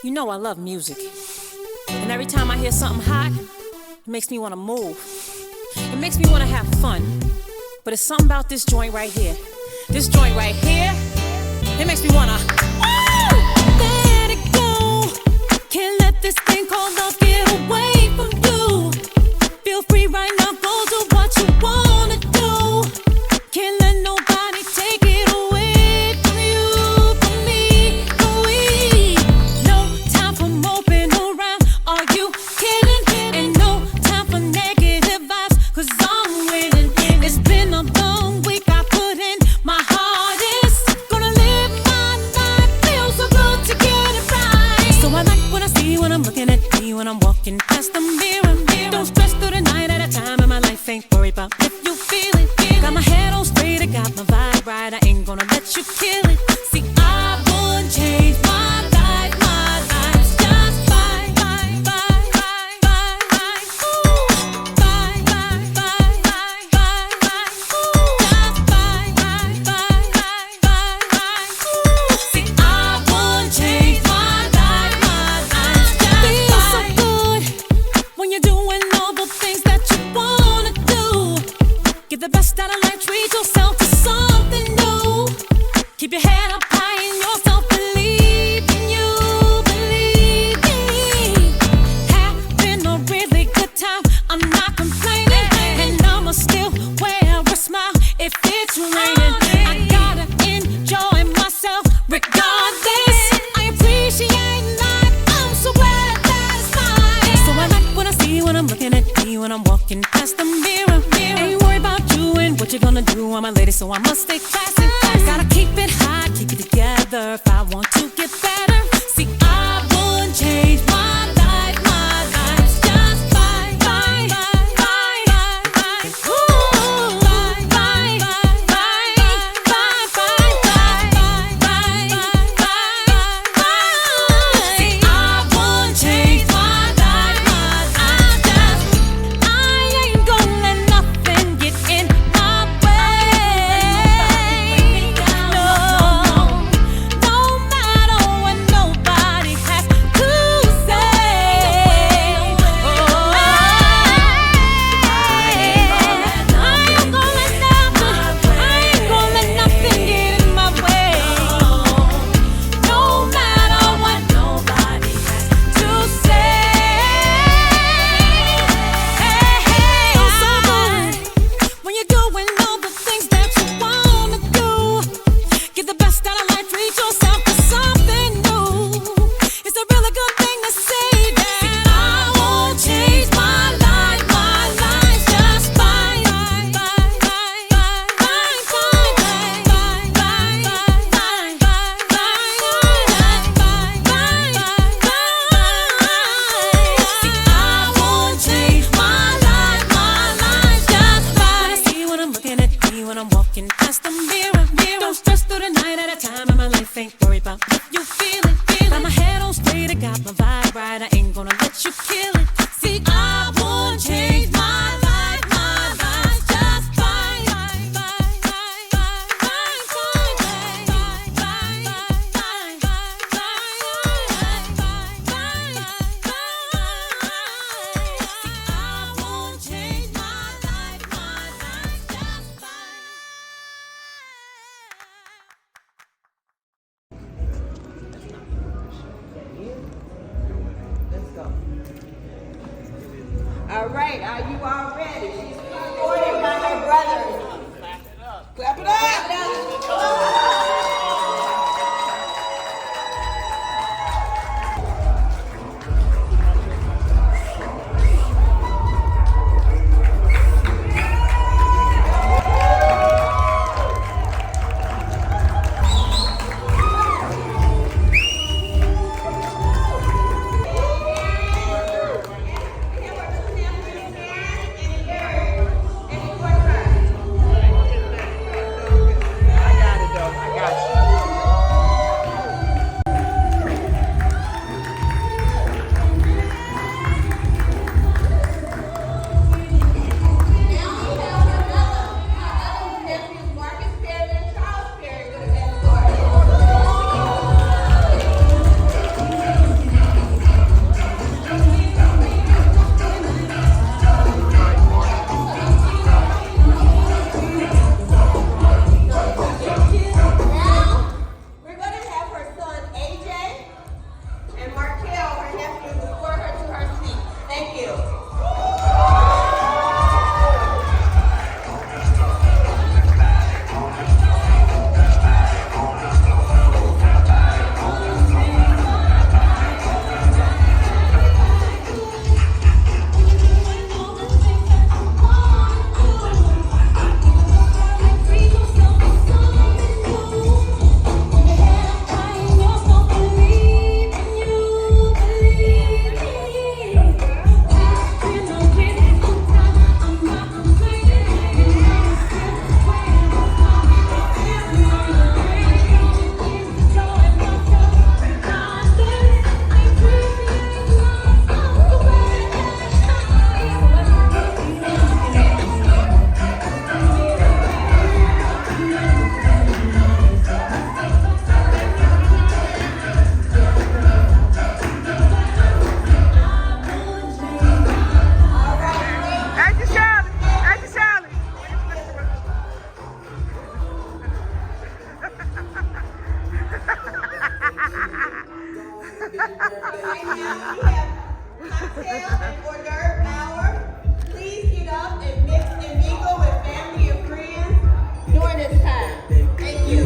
You know I love music. And every time I hear something hot, it makes me want to move. It makes me want to have fun. But it's something about this joint right here. This joint right here, it makes me want to let it go. Can't let this thing called love get away from you. Feel free right now, go do what you want to do. Can't let nobody take it away from you, from me, from we. No time for moping around, are you kidding? Ain't no time for negative vibes, cause I'm winning. It's been a long week, I put in my hardest. Gonna live my life, feel so good to get it right. So I like what I see when I'm looking at me, when I'm walking past the mirror. Don't stress through the night at a time, and my life ain't worried about if you feel it. Got my head on straight, I got my vibe right, I ain't gonna let you kill it. See, I wouldn't change my life, just fine, fine, fine, fine, fine, fine, ooh, fine, fine, fine, fine, fine, fine, ooh, just fine, fine, fine, fine, fine, fine, ooh. See, I wouldn't change my life, just feels so good when you're doing all the things that you wanna do. Get the best out of life, treat yourself to something new. Keep your head up high in yourself, believe in you, believe me. Having a really good time, I'm not complaining, and I'ma still wear a smile if it's raining. I gotta enjoy myself regardless. I appreciate life, I'm so glad that it's mine. So I like what I see when I'm looking at me, when I'm walking past the mirror. Ain't worried about you and what you're gonna do, I'm a lady, so I must stay classy. Gotta keep it high, keep it together if I want to get better. See, I wouldn't change my life, just fine, fine, fine, fine, fine, ooh, fine, fine, fine, fine, fine, fine, fine, fine, fine. See, I wouldn't change my life, I ain't gonna let nothing get in my way. No, no matter what nobody has to say. Oh, I ain't gonna let nothing get in my way. No matter what nobody has to say. Feels so good when you're doing all the things that you wanna do. Get the best out of life, treat yourself to something new. It's a really good thing to say that I won't change my life, just fine, fine, fine, fine, fine, fine, fine, fine, fine, fine, fine, see, I won't change my life, just fine. What I see when I'm looking at me, when I'm walking past the mirror. Don't stress through the night at a time, and my life ain't worried about if you feel it. Got my head on straight, I got my vibe right, I ain't gonna let you kill it. See, I won't change my life, just fine, fine, fine, fine, fine, fine, fine, fine, fine, fine, fine, fine. See, I won't change my life, just fine. Let's go. All right, are you all ready? She's supported by her brothers. Clap it up. Clap it up. I got it though. Right now, we have cocktail and hors d'oeuvre hour. Please get up and mix and mingle with family and friends during this time. Thank you.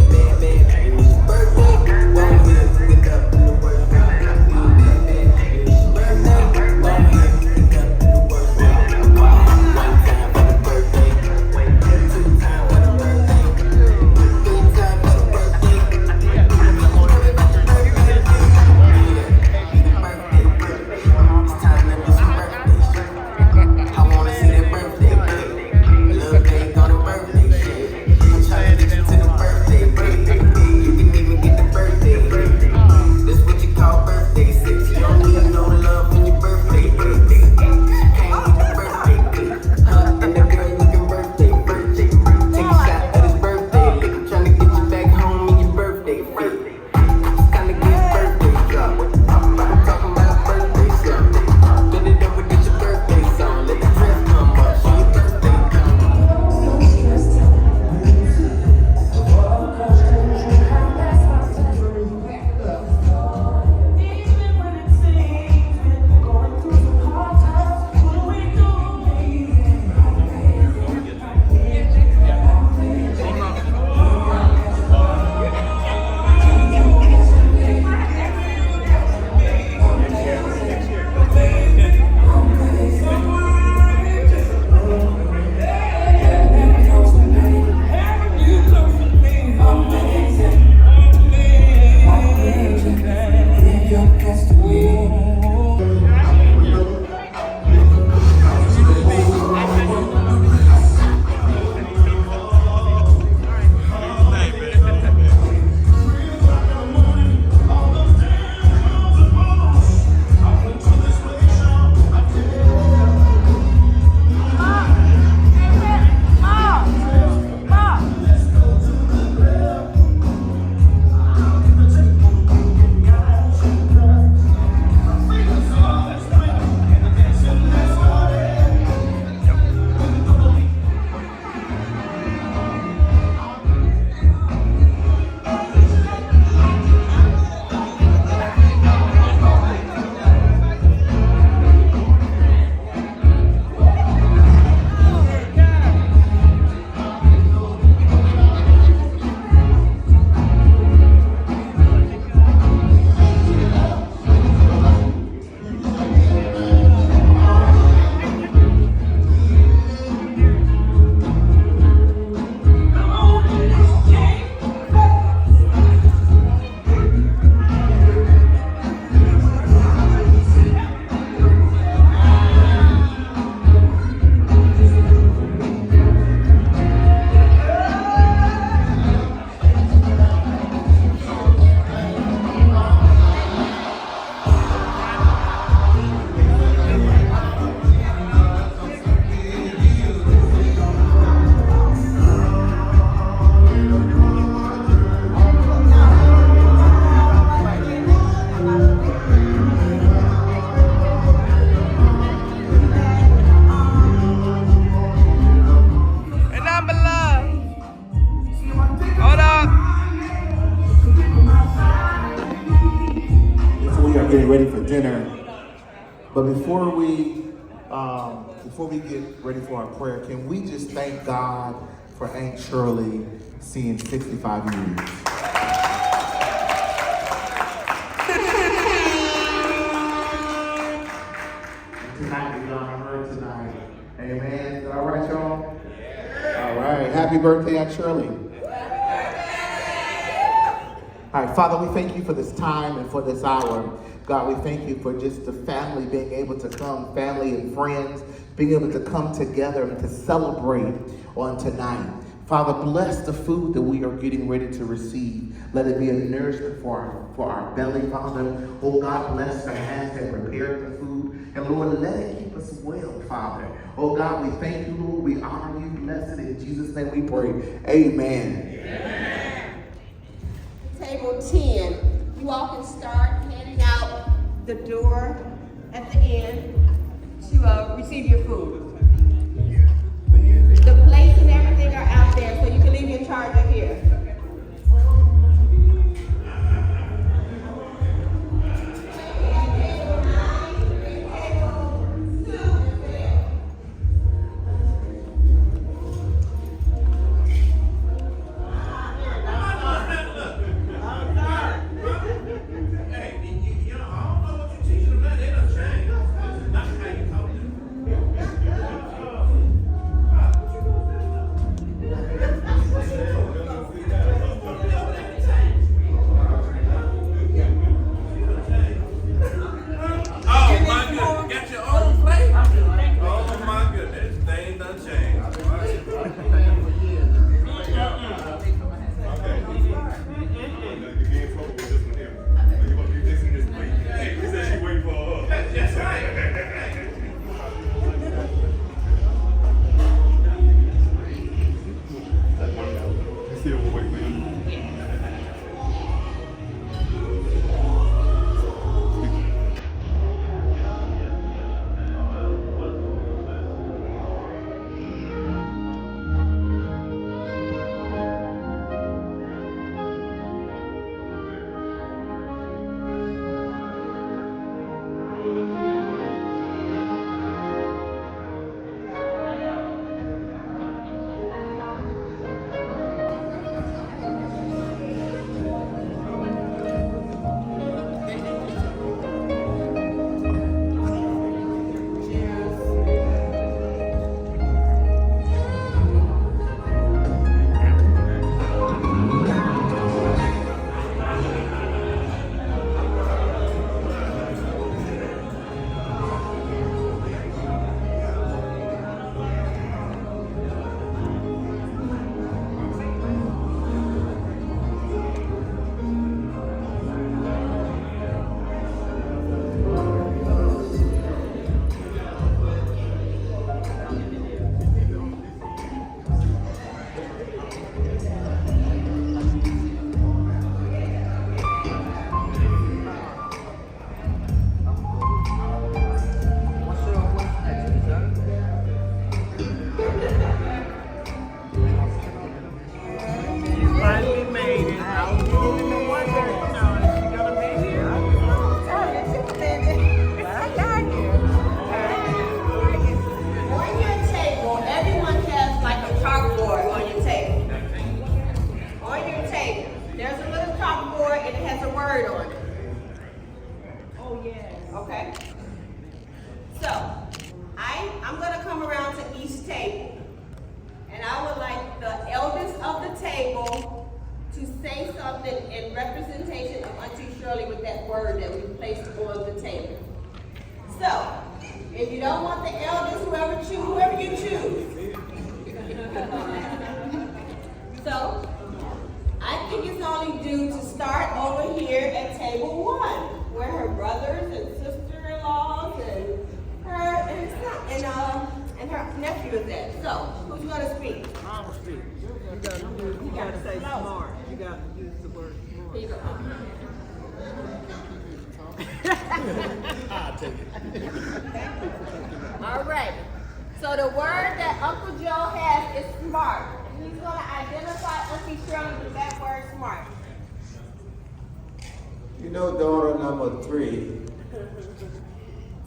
Getting ready for dinner, but before we get ready for our prayer, can we just thank God for Aunt Shirley seeing 65 years? Tonight, we gonna her tonight. Amen. Is that all right, y'all? Yeah. All right. Happy birthday, Aunt Shirley. All right, Father, we thank you for this time and for this hour. God, we thank you for just the family being able to come, family and friends, being able to come together and to celebrate on tonight. Father, bless the food that we are getting ready to receive. Let it be a nourishment for our belly, Father. Oh God, bless the hands that prepared the food. And Lord, let it keep us well, Father. Oh God, we thank you, Lord. We honor you. Bless it. In Jesus' name we pray. Amen. Amen. Table 10. You all can start handing out the door at the end to receive your food. The plates and everything are out there, so you can leave your charger here. Shirley with that word that we placed on the table. So, if you don't want the elders, whoever you choose. So, I think it's only due to start over here at table 1, where her brothers and sister-in-laws and her nephew is at. So, who's going to speak? I'll speak. You gotta say smart. You gotta use the word smart. Here you go. I'll take it. All right. So the word that Uncle Joe has is smart. He's going to identify Auntie Shirley with that word smart. You know, daughter number 3,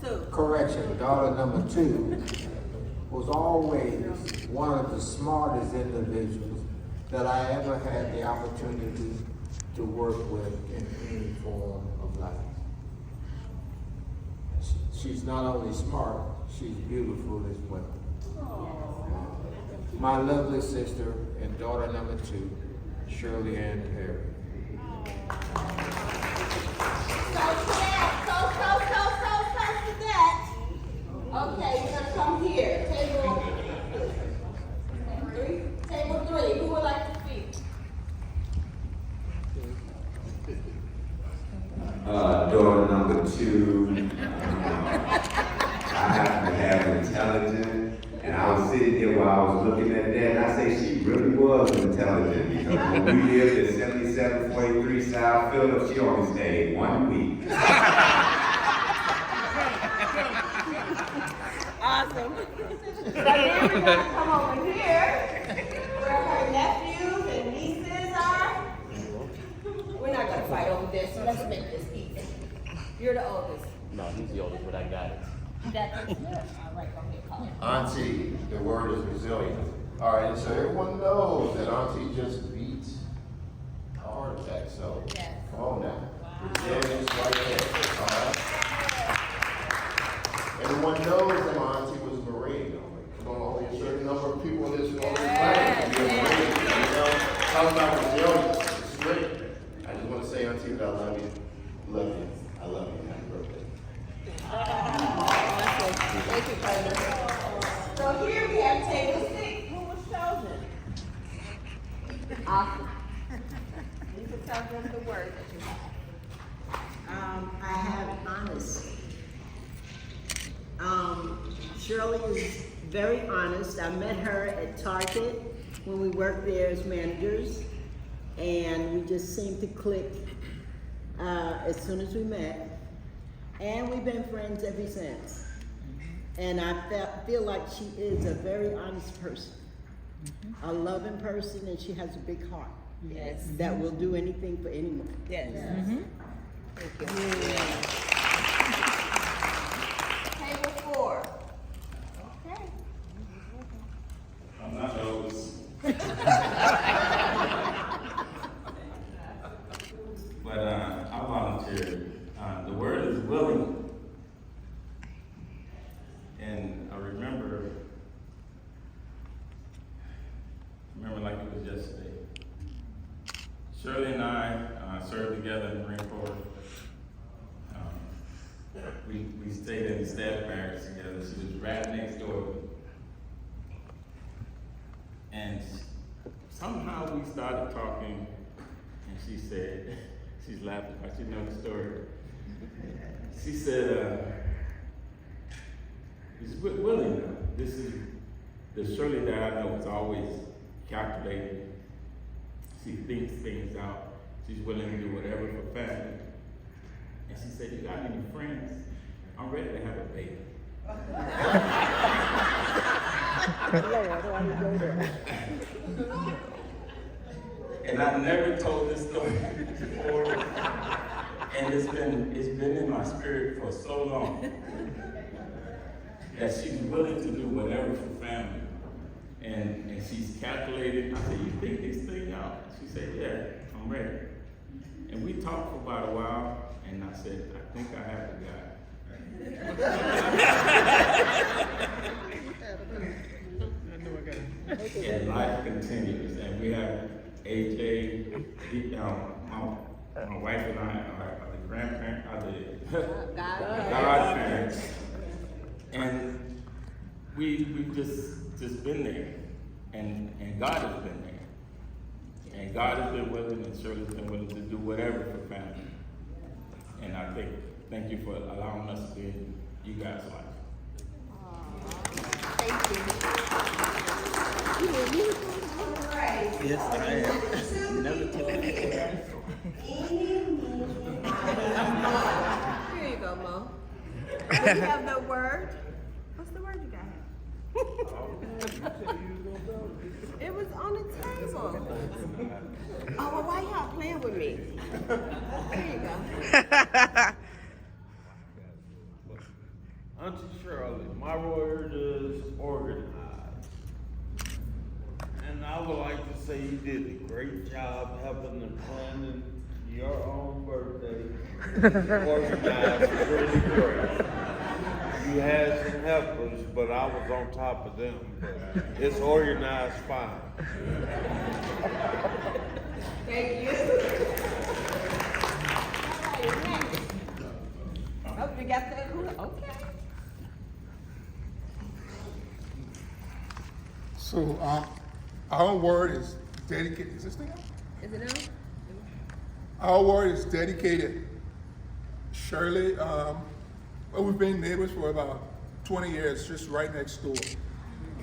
2. correction, daughter number 2 was always one of the smartest individuals that I ever had the opportunity to work with in any form of life. She's not only smart, she's beautiful as well. My lovely sister and daughter number 2, Shirley Ann Perry. So to that. Okay, you're going to come here. Table 3. Who would like to speak? Door number 2, I happen to have intelligent, and I was sitting here while I was looking at that, and I say she really was intelligent, because when we lived at 7743 South Phillips, she only stayed 1 week. Awesome. So then we're going to come over here, where her nephews and nieces are. We're not going to fight over this, so let's make this easy. You're the oldest. No, he's the oldest, but I got it. That's good. All right, go ahead, call it. Auntie, the word is resilient. All right, so everyone knows that Auntie just beat a heart attack, so come on now. Resilience right there, all right? Everyone knows that my auntie was a Marine. Come on, only a certain number of people in this planet can be a Marine. You know, talk about resilience. It's great. I just want to say, Auntie, that I love you. Love you. I love you. Happy birthday. Thank you, brother. So here we have table 6. Who was chosen? Awesome. You can tell them the word that you have. I have honest. Shirley is very honest. I met her at Target when we worked there as managers, and we just seemed to click as soon as we met, and we've been friends ever since. And I feel like she is a very honest person, a loving person, and she has a big heart. Yes. That will do anything for anyone. Yes. Thank you. Table 4. Okay. I'm not the oldest. But I volunteered. The word is willing. And I remember like it was yesterday. Shirley and I served together in the Marine Corps. We stayed in the staff barracks together. She was right next door to me. And somehow we started talking, and she said, she's laughing because she knows the story. She said, it's willing now. This is the Shirley that I know is always calculating. She thinks things out. She's willing to do whatever for family. And she said, you got any friends? I'm ready to have a baby. And I never told this story before. And it's been in my spirit for so long that she's willing to do whatever for family. And she's calculated. I said, you think this thing out? She said, yeah, I'm ready. And we talked for about a while, and I said, I think I have the guy. And life continues, and we have AJ, my wife and I are grandparents, God. godparents. And we've just been there. And God has been there. And God has been willing, and Shirley's been willing to do whatever for family. And I thank you for allowing us to be in you guys' life. Thank you. All right. Yes, I am. Never tell that. Here you go, Mo. We have the word. What's the word you got? It was on the table. Oh, well, why y'all playing with me? Here you go. Auntie Shirley, my word is organized. And I would like to say you did a great job helping and planning your own birthday. Organized really great. You had some helpers, but I was on top of them. But it's organized fine. Thank you. Oh, you got that? Okay. So, our word is dedicated. Is this thing on? Is it on? Our word is dedicated. Shirley, well, we've been neighbors for about 20 years, just right next door.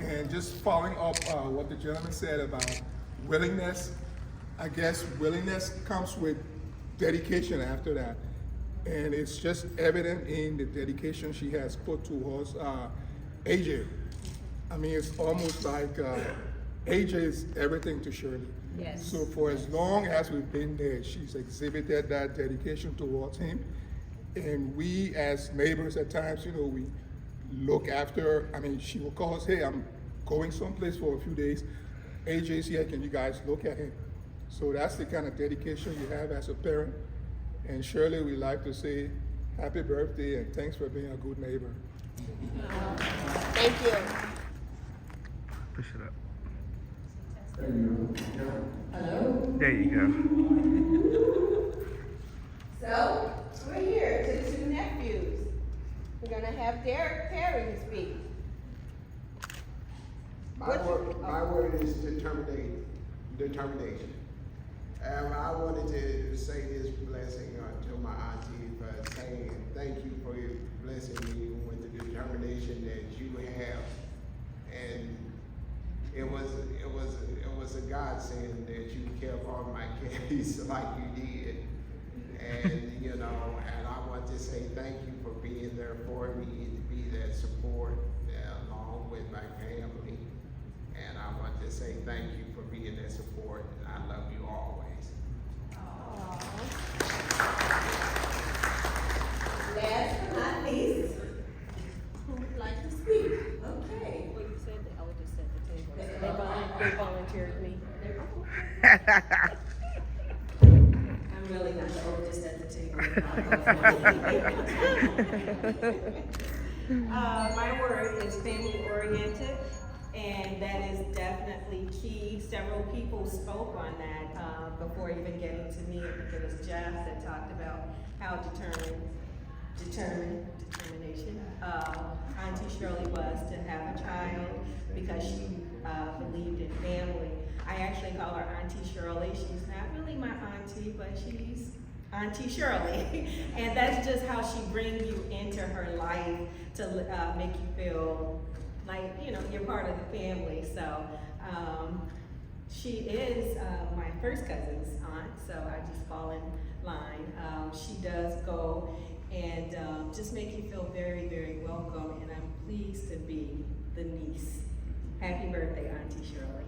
And just following up what the gentleman said about willingness, I guess willingness comes with dedication after that. And it's just evident in the dedication she has put towards AJ. I mean, it's almost like AJ is everything to Shirley. Yes. So for as long as we've been there, she's exhibited that dedication towards him. And we as neighbors at times, you know, we look after her. I mean, she will call us, hey, I'm going someplace for a few days. AJ's here, can you guys look at him? So that's the kind of dedication you have as a parent. And Shirley, we like to say happy birthday and thanks for being a good neighbor. Thank you. Push it up. Hello. There you go. So, we're here to the two nephews. We're gonna have Derek Perry to speak. My word is determination. I wanted to say this blessing to my auntie for saying thank you for blessing me with the determination that you have. And it was a godsend that you kept on my case like you did. And you know, and I want to say thank you for being there for me and to be that support along with my family. And I want to say thank you for being that support, and I love you always. Last but not least, who would like to speak? Okay. Well, you said the eldest at the table. They volunteered me. I'm really not the oldest at the table. My word is family oriented, and that is definitely key. Several people spoke on that before even getting to me. I think it was Jeff that talked about how determination Auntie Shirley was to have a child because she believed in family. I actually call her Auntie Shirley. She's not really my auntie, but she's Auntie Shirley. And that's just how she brings you into her life to make you feel like, you know, you're part of the family. So she is my first cousin's aunt, so I just fall in line. She does go and just make you feel very, very welcome, and I'm pleased to be the niece. Happy birthday, Auntie Shirley.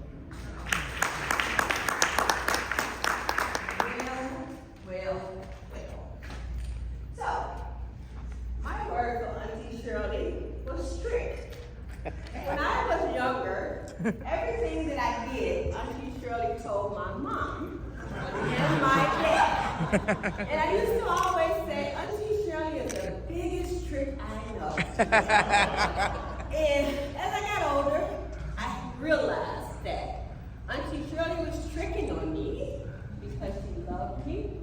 Well. So, my word for Auntie Shirley was strict. When I was younger, everything that I did, Auntie Shirley told my mom and my dad. And I used to always say, Auntie Shirley is the biggest trick I know. And as I got older, I realized that Auntie Shirley was tricking on me because she loved me,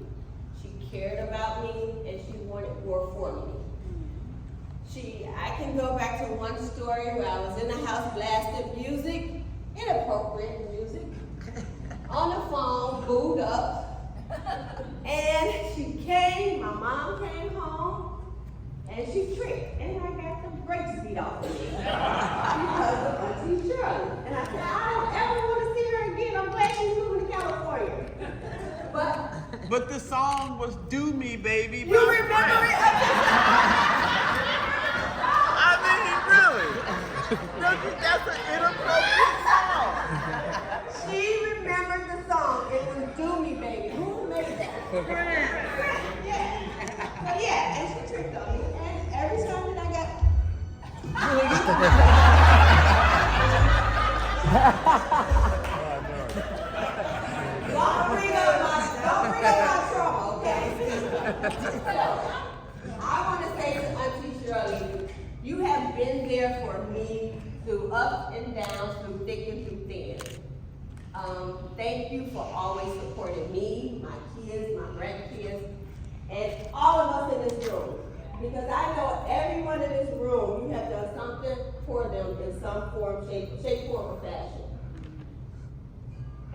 she cared about me, and she wanted more for me. I can go back to one story where I was in the house blasting music, inappropriate music, on the phone, booed up, and my mom came home, and she tripped, and I got the brakes beat off of me because of Auntie Shirley. And I said, I don't ever want to see her again. I'm glad she's moving to California. But the song was "Do Me, Baby." You remember it? I mean, really? That's an inappropriate song. She remembered the song. It was "Do Me, Baby." Who made that? Yeah. So yeah, and she tricked on me. And every time that I got Don't bring up my trauma, okay? So, I want to say to Auntie Shirley, you have been there for me through ups and downs, through thick and through thin. Thank you for always supporting me, my kids, my grandkids, and all of us in this room. Because I know everyone in this room, you have done something for them in some form, shape, form, or fashion.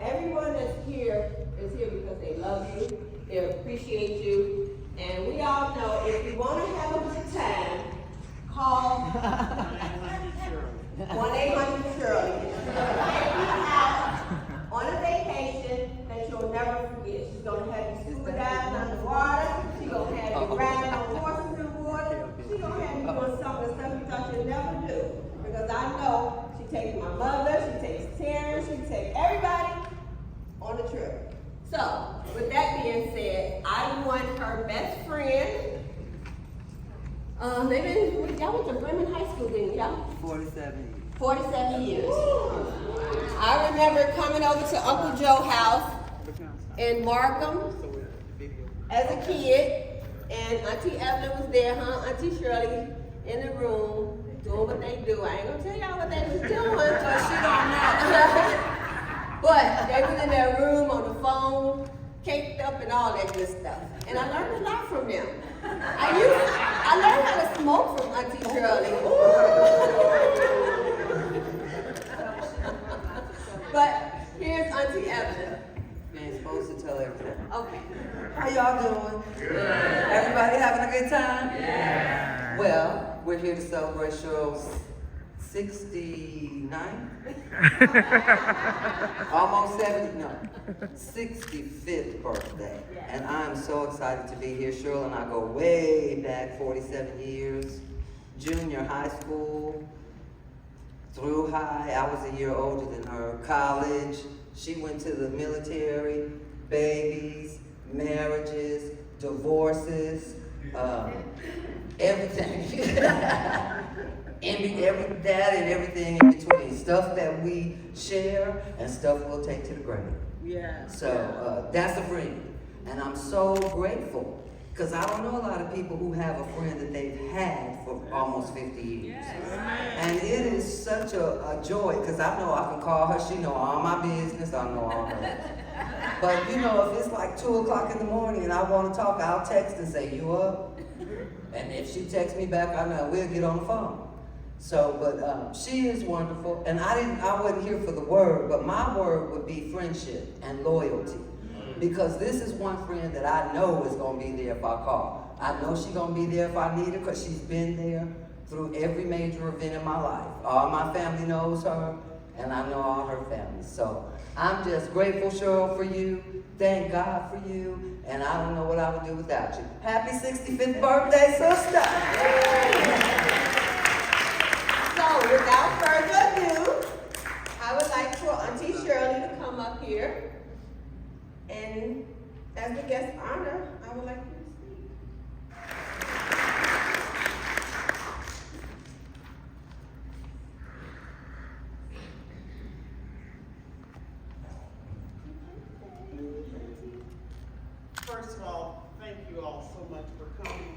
Everyone that's here is here because they love you, they appreciate you, and we all know if you want to have a good time, call 1-800-SHIRLEY. She's going to take you out on a vacation that you'll never forget. She's going to have you scuba diving underwater. She's going to have you riding on horses in the water. She's going to have you doing some of the stuff you thought you'd never do. Because I know she takes my mother, she takes Terrence, she takes everybody on the trip. So, with that being said, I want her best friend. Y'all went to Bremen High School, didn't y'all? 47 years. I remember coming over to Uncle Joe's house in Markham as a kid, and Auntie Evelyn was there, Auntie Shirley in the room doing what they do. I ain't gonna tell y'all what they was doing, because she don't know. But they was in their room on the phone, caked up and all that good stuff. And I learned a lot from them. I learned how to smoke from Auntie Shirley. But here's Auntie Evelyn. You ain't supposed to tell everything. Okay. How y'all doing? Good. Everybody having a good time? Yeah. Well, we're here to celebrate Cheryl's 69? Almost 70, no, 65th birthday. And I'm so excited to be here. Shirley and I go way back, 47 years. Junior high school, through high, I was a year older than her. College, she went to the military, babies, marriages, divorces, everything. That and everything in between. Stuff that we share and stuff we'll take to the grave. Yeah. So that's a friend. And I'm so grateful. Because I don't know a lot of people who have a friend that they've had for almost 50 years. Yes. And it is such a joy, because I know I can call her, she know all my business, I know all hers. But you know, if it's like 2 o'clock in the morning and I want to talk, I'll text and say, you up? And if she texts me back, I know we'll get on the phone. So, but she is wonderful. And I wasn't here for the word, but my word would be friendship and loyalty. Because this is one friend that I know is going to be there if I call. I know she's going to be there if I need her, because she's been there through every major event in my life. All my family knows her, and I know all her family. So I'm just grateful, Cheryl, for you. Thank God for you. And I don't know what I would do without you. Happy 65th birthday, sister. So without further ado, I would like for Auntie Shirley to come up here. And as the guest honor, I would like you to speak. First of all, thank you all so much for coming.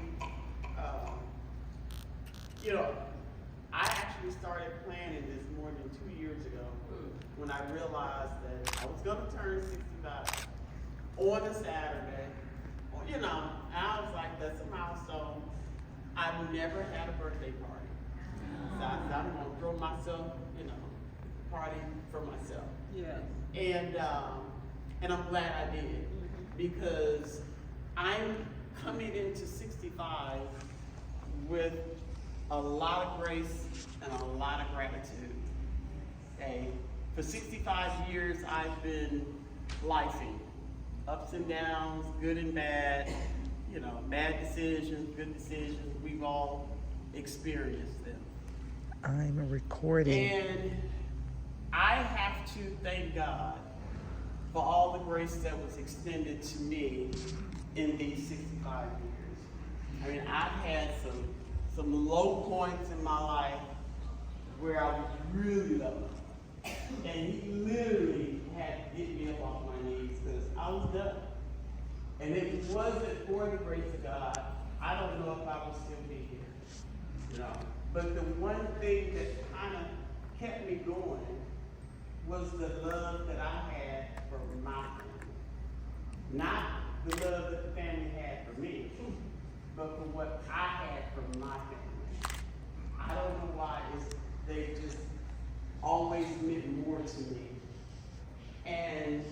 I actually started planning this more than 2 years ago when I realized that I was going to turn 65 on a Saturday you know, I was like, that's a milestone. I've never had a birthday party. So I said, I'm gonna throw myself, you know, party for myself. Yes. And I'm glad I did, because I'm coming into 65 with a lot of grace and a lot of gratitude. Okay? For 65 years, I've been lifing, ups and downs, good and bad, you know, bad decisions, good decisions. We've all experienced them. I'm recording. And I have to thank God for all the grace that was extended to me in these 65 years. I mean, I've had some low points in my life where I was really low. And he literally had to get me up off my knees because I was done. And if it wasn't for the grace of God, I don't know if I would still be here. You know? But the one thing that kind of kept me going was the love that I had for my family. Not the love that the family had for me, but for what I had for my family. I don't know why they just always meant more to me. And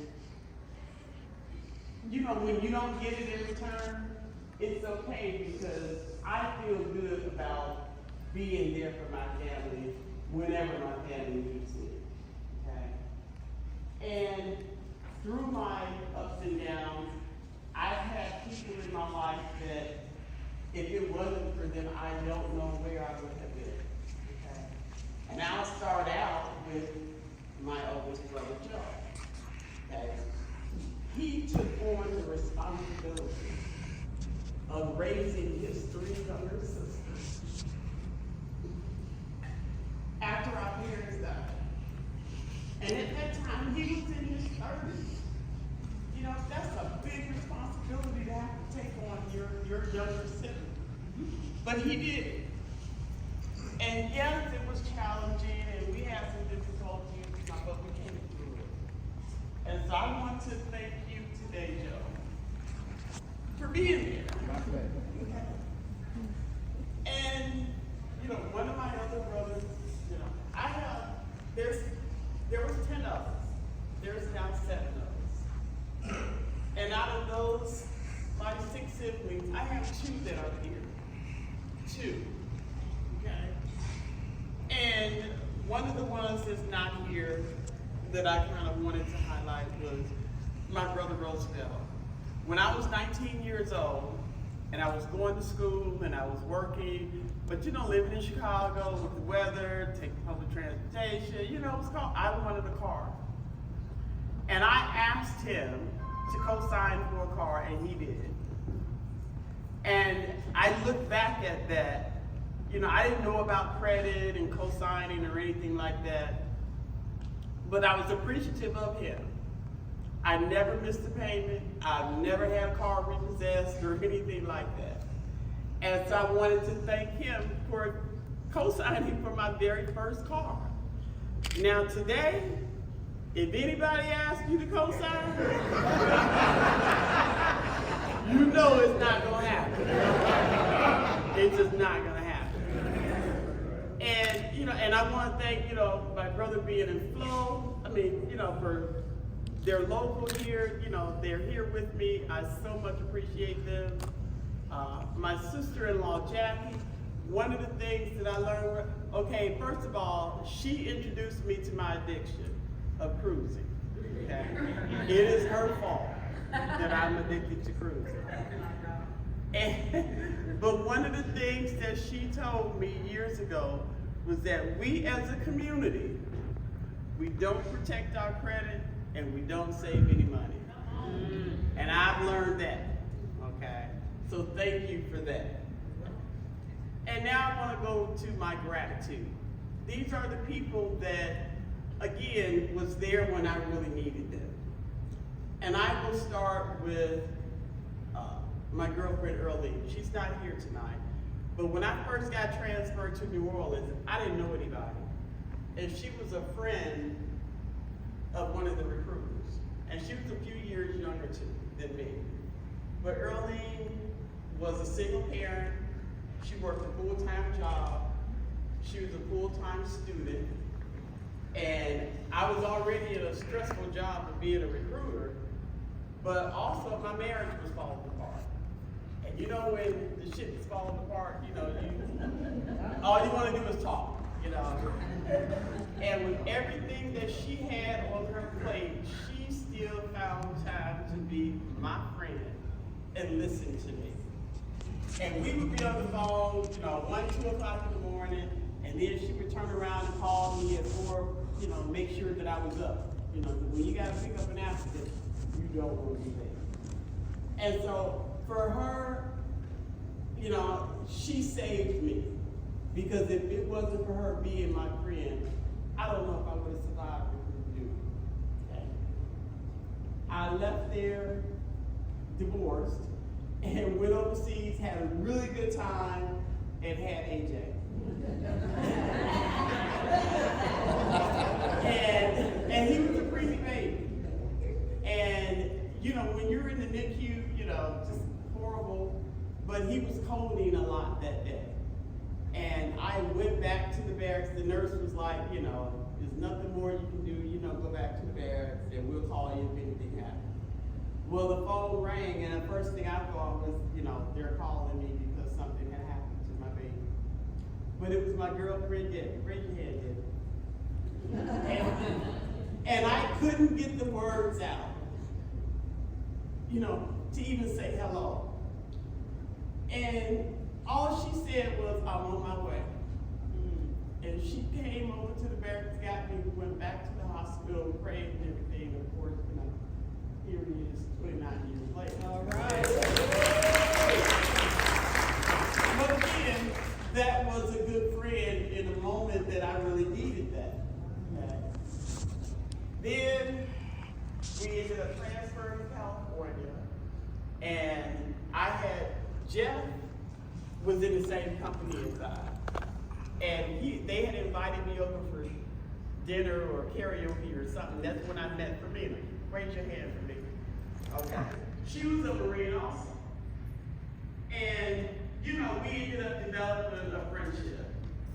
you know, when you don't get it in return, it's okay, because I feel good about being there for my family whenever my family needs me. Okay? And through my ups and downs, I've had people in my life that if it wasn't for them, I don't know where I would have been. Okay? And I'll start out with my oldest brother, Joe. Okay? He took on the responsibility of raising his 3 younger sisters after our parents died. And at that time, he was in his 30s. You know, that's a big responsibility to have to take on your younger sibling. But he did it. And yes, it was challenging, and we had some difficulties, but we came through it. And so I want to thank you today, Joe, for being here. And, you know, one of my other brothers, you know, there was 10 of us. There's now 7 of us. And out of those, my 6 siblings, I have 2 that are here. 2, okay? And one of the ones that's not here that I kind of wanted to highlight was my brother Roosevelt. When I was 19 years old, and I was going to school and I was working, but you know, living in Chicago with the weather, taking public transportation, you know, it was called, I wanted a car. And I asked him to co-sign for a car, and he did. And I look back at that, you know, I didn't know about credit and co-signing or anything like that, but I was appreciative of him. I never missed a payment. I've never had a car repossessed or anything like that. And so I wanted to thank him for co-signing for my very first car. Now today, if anybody asks you to co-sign, you know it's not gonna happen. It's just not gonna happen. And, you know, and I wanna thank, you know, my brother being in Flow, I mean, you know, for they're local here, you know, they're here with me. I so much appreciate them. My sister-in-law, Jackie, one of the things that I learned, okay, first of all, she introduced me to my addiction of cruising, okay? It is her fault that I'm addicted to cruising. But one of the things that she told me years ago was that we as a community, we don't protect our credit, and we don't save any money. And I've learned that, okay? So thank you for that. And now I want to go to my gratitude. These are the people that, again, was there when I really needed them. And I will start with my girlfriend, Shirley. She's not here tonight. But when I first got transferred to New Orleans, I didn't know anybody. And she was a friend of one of the recruiters. And she was a few years younger than me. But Earlene was a single parent. She worked a full-time job. She was a full-time student. And I was already in a stressful job of being a recruiter, but also my marriage was falling apart. And you know when the shit is falling apart, you know, all you want to do is talk, you know. And with everything that she had on her plate, she still found time to be my friend and listen to me. And we would be on the phone, you know, 1, 2 o'clock in the morning, and then she would turn around and call me at 4, you know, make sure that I was up. You know, when you gotta pick up an applicant, you don't want to be late. And so for her, you know, she saved me. Because if it wasn't for her being my friend, I don't know if I would have survived recruiting. Okay. I left there divorced and went overseas, had a really good time, and had AJ. and he was a preemie baby. And, you know, when you're in the NICU, you know, just horrible, but he was coding a lot that day. And I went back to the barracks. The nurse was like, you know, there's nothing more you can do, you know, go back to the barracks and we'll call you if anything happens. Well, the phone rang and the first thing I thought was, you know, they're calling me because something had happened to my baby. But it was my girlfriend, Debbie. Raise your hand, Debbie. And I couldn't get the words out, you know, to even say hello. And all she said was, I'm on my way. And she came over to the barracks, got me, went back to the hospital, prayed and everything. And of course, you know, here he is 29 years later. All right. But again, that was a good friend in a moment that I really needed that. Okay. Then we ended up transferring to California, and I had Jeff was in the same company as I. And they had invited me over for dinner or karaoke or something. That's when I met Femina. Raise your hand, Femina. Okay. She was a Marine also. And, you know, we ended up developing a friendship.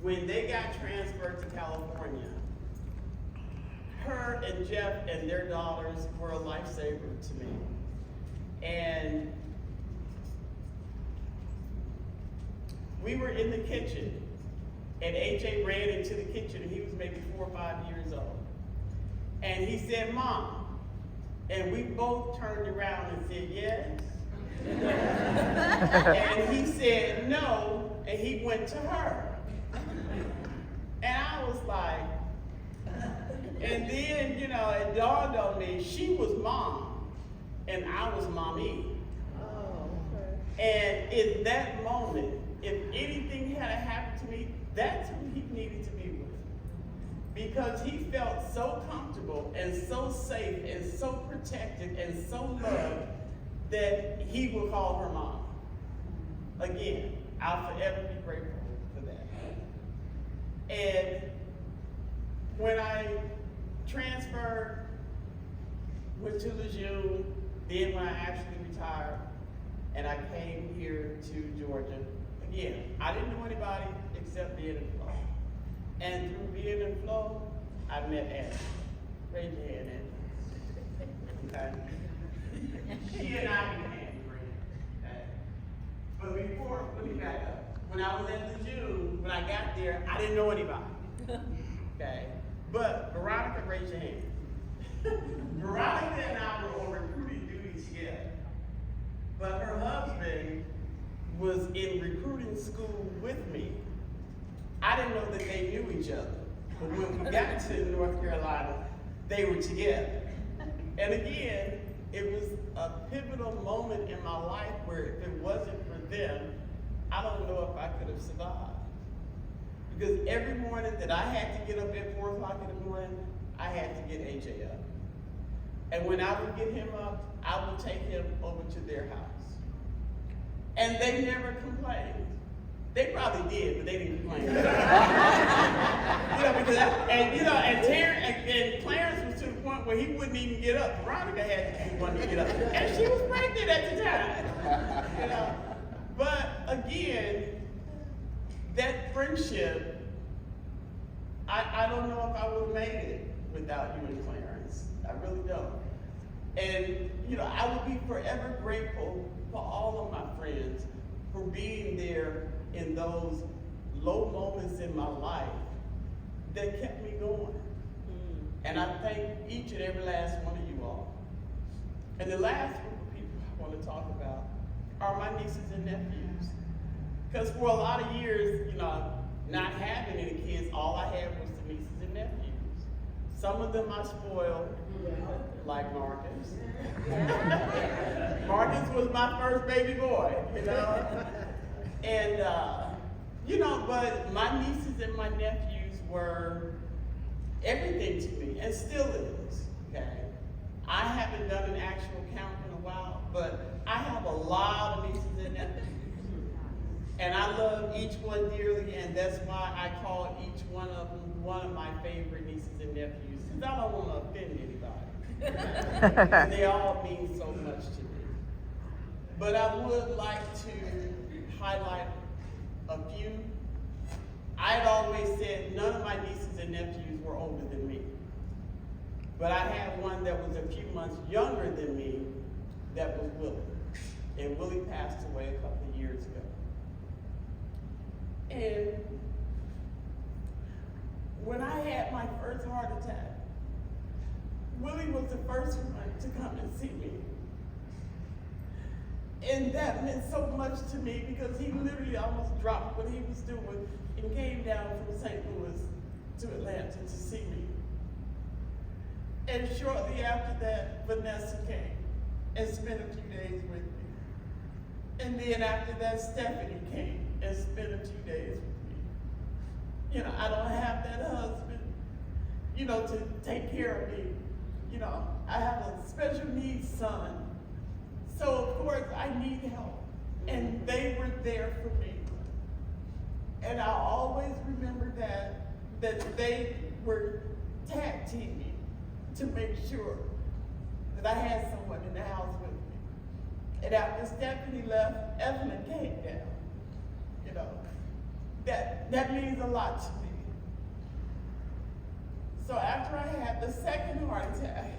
When they got transferred to California, her and Jeff and their daughters were a lifesaver to me. And we were in the kitchen, and AJ ran into the kitchen, and he was maybe 4 or 5 years old. And he said, Mom. And we both turned around and said, yes. And he said, no, and he went to her. And I was like, and then, you know, it dawned on me, she was Mom, and I was Mommy. Oh, okay. And in that moment, if anything had happened to me, that's who he needed to be with. Because he felt so comfortable and so safe and so protected and so loved that he would call her Mom. Again, I'll forever be grateful for that. And when I transferred, went to Lejeune, then when I actually retired, and I came here to Georgia, again, I didn't know anybody except being in Flo. And through being in Flo, I met Annie. Raise your hand, Annie. Okay? She and I became friends. Okay? But before, let me back up. When I was at Lejeune, when I got there, I didn't know anybody. Okay? But Veronica, raise your hand. Veronica and I were on recruiting duty together. But her husband was in recruiting school with me. I didn't know that they knew each other. But when we got to North Carolina, they were together. And again, it was a pivotal moment in my life where if it wasn't for them, I don't know if I could have survived. Because every morning that I had to get up at 4 o'clock in the morning, I had to get AJ up. And when I would get him up, I would take him over to their house. And they never complained. They probably did, but they didn't complain. Because and Clarence was to the point point where he wouldn't even get up. Veronica had to be the one to get up. And she was pregnant at the time. You know? But again, that friendship, I don't know if I would have made it without you and Clarence. I really don't. And, you know, I would be forever grateful for all of my friends for being there in those low moments in my life that kept me going. And I thank each and every last one of you all. And the last group of people I want to talk about are my nieces and nephews. Because for a lot of years, you know, not having any kids, all I had was the nieces and nephews. Some of them I spoiled, like Marcus. Marcus was my first baby boy, you know? And, you know, but my nieces and my nephews were everything to me, and still is, okay? I haven't done an actual count in a while, but I have a lot of nieces and nephews. And I love each one dearly, and that's why I call each one of them one of my favorite nieces and nephews, because I don't want to offend anybody. They all mean so much to me. But I would like to highlight a few. I had always said none of my nieces and nephews were older than me. But I had one that was a few months younger than me that was Willie. And Willie passed away a couple of years ago. And when I had my first heart attack, Willie was the first one to come and see me. And that meant so much to me because he literally almost dropped what he was doing and came down from St. Louis to Atlanta to see me. And shortly after that, Vanessa came and spent a few days with me. And then after that, Stephanie came and spent a few days with me. You know, I don't have that husband, you know, to take care of me. You know, I have a special needs son. So of course I need help. And they were there for me. And I always remember that they were tag teaming to make sure that I had someone in the house with me. And after Stephanie left, Evelyn came down. You know, that means a lot to me. So after I had the second heart attack,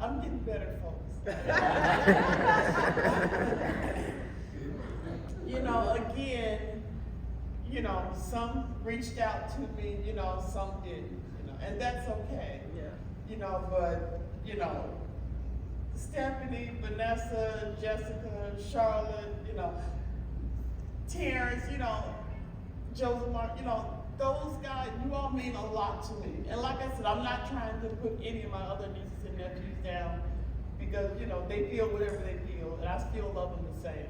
I'm getting better, folks. You know, again, you know, some reached out to me, you know, some didn't, you know, and that's okay. Yeah. You know, but, you know, Stephanie, Vanessa, Jessica, Charlotte, you know, Terrence, you know, Joseph, you know, those guys, you all mean a lot to me. And like I said, I'm not trying to put any of my other nieces and nephews down because, you know, they feel whatever they feel, and I still love them the same.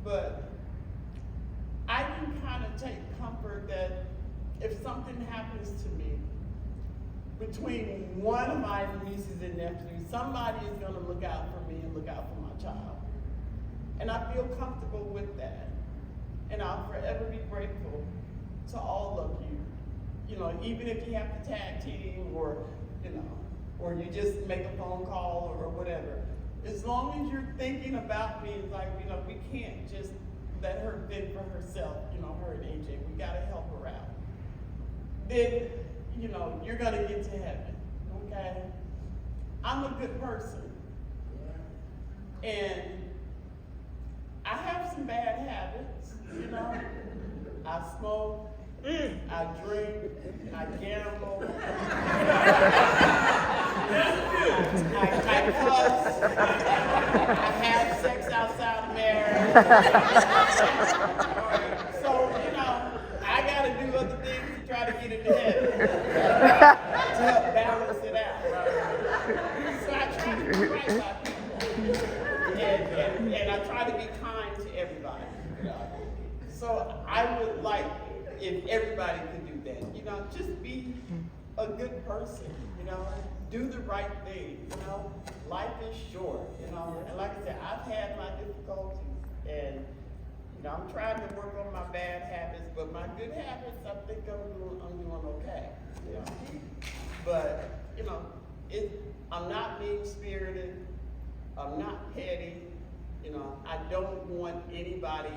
But I can kind of take comfort that if something happens to me, between one of my nieces and nephews, somebody is going to look out for me and look out for my child. And I feel comfortable with that. And I'll forever be grateful to all of you. You know, even if you have to tag team or, you know, or you just make a phone call or whatever. As long as you're thinking about me, it's like, you know, we can't just let her fend for herself, you know, her and AJ. We got to help her out. Then, you know, you're going to get to heaven, okay? I'm a good person. And I have some bad habits, you know? I smoke, I drink, I gamble, I cuss, I have sex outside of marriage. So, you know, I gotta do other things to try to get into heaven, to help balance it out. So I try to do right by people, and I try to be kind to everybody. So I would like if everybody could do that, you know, just be a good person, you know, do the right thing, you know, life is short, you know, and like I said, I've had my difficulties, and, you know, I'm trying to work on my bad habits, but my good habits, I think I'm doing okay, you know, but, you know, I'm not mean-spirited, I'm not petty, you know, I don't want anybody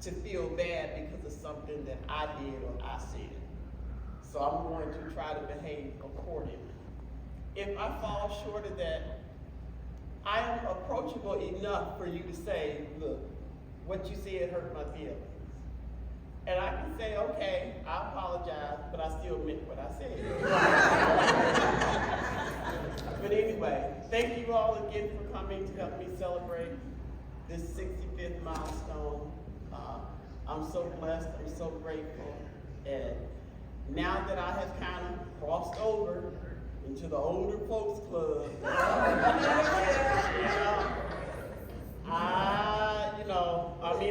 to feel bad because of something that I did or I said. So I'm going to try to behave accordingly. If I fall short of that, I am approachable enough for you to say, look, what you said hurt my feelings. And I can say, okay, I apologize, but I still meant what I said. But anyway, thank you all again for coming to help me celebrate this 65th milestone. I'm so blessed, I'm so grateful. And now that I have kind of crossed over into the older folks club,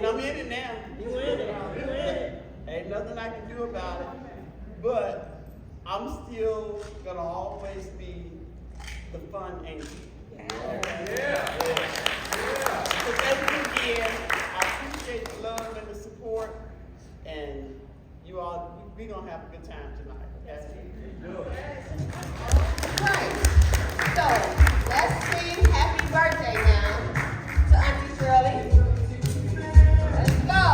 I'm in it now. You in it. Ain't nothing I can do about it. But I'm still gonna always be the fun angel. So thank you again. I appreciate the love and the support, and you all, we're gonna have a good time tonight. That's it. Right. So let's sing happy birthday now to Auntie Shirley. Let's go.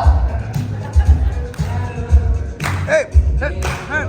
Hey, hey, hey.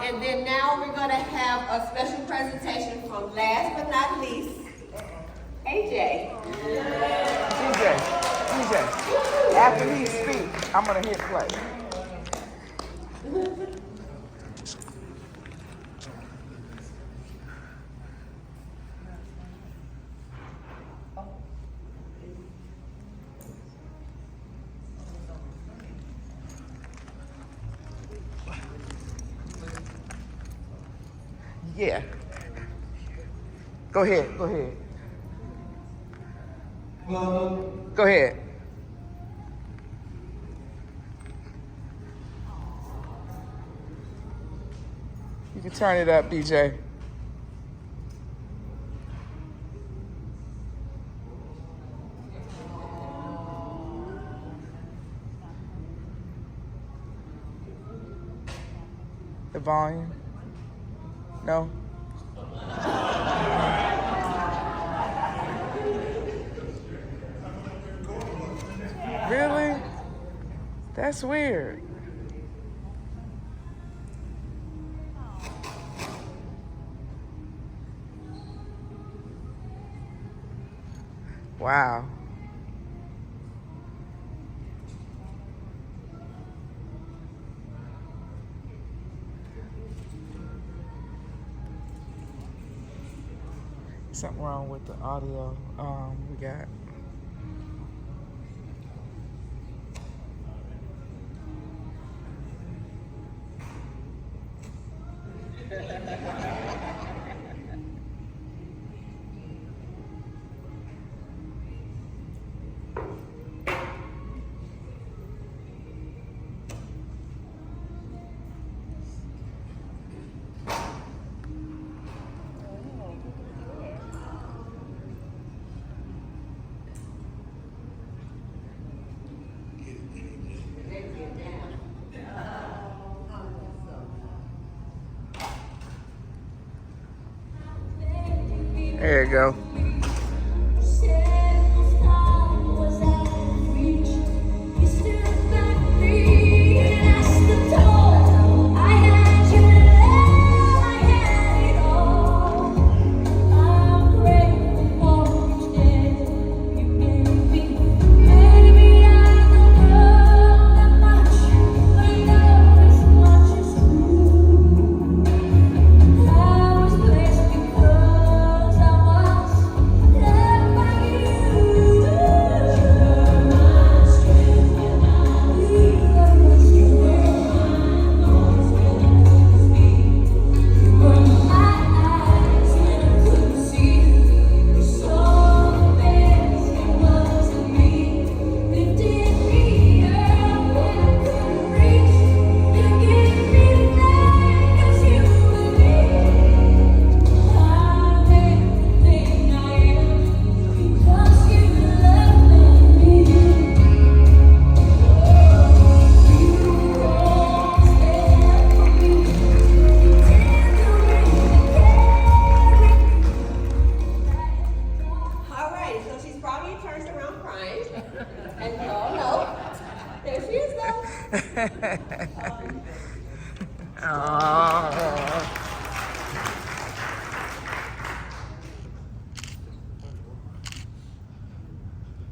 And then now we're going to have a special presentation from last but not least, AJ. DJ, after he speaks, I'm going to hit play. Yeah. Go ahead. Go ahead. You can turn it up, DJ. The volume. No? Really? That's weird. Wow. something wrong with the audio. We got. There you go.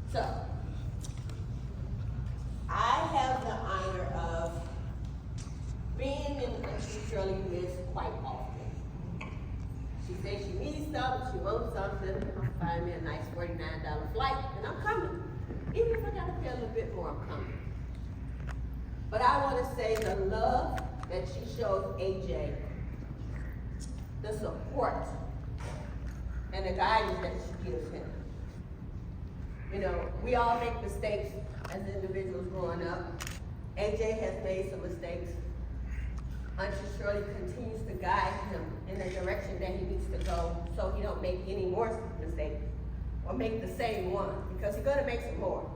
So, I have the honor of being in Auntie Shirley's midst quite often. She says she needs something, she wants something, I'll find me a nice $49 flight, and I'm coming. Even if I gotta pay a little bit more, I'm coming. But I wanna say the love that she shows AJ, the support, and the guidance that she gives him. You know, we all make mistakes as individuals growing up. AJ has made some mistakes. Auntie Shirley continues to guide him in the direction that he needs to go so he don't make any more mistakes or make the same one, because he's gonna make some more.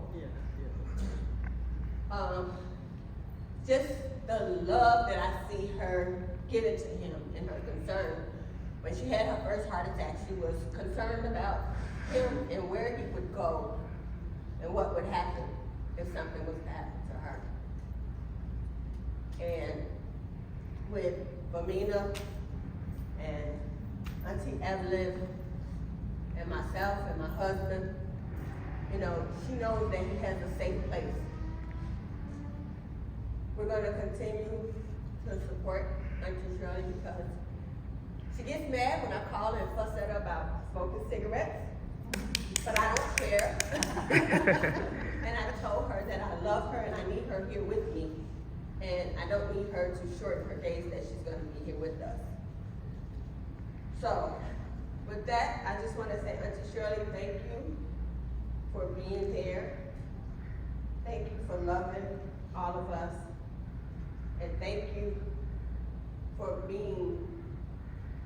Just the love that I see her giving to him and her concern. When she had her first heart attack, she was concerned about him and where he would go and what would happen if something was to happen to her. And with Bamina and Auntie Evelyn and myself and my husband, you know, she knows that he has a safe place. We're going to continue to support Auntie Shirley because she gets mad when I call her and fuss at her about smoking cigarettes, but I don't care. And I told her that I love her and I need her here with me, and I don't need her to shorten her days that she's going to be here with us. So, with that, I just want to say, Auntie Shirley, thank you for being there. Thank you for loving all of us. And thank you for being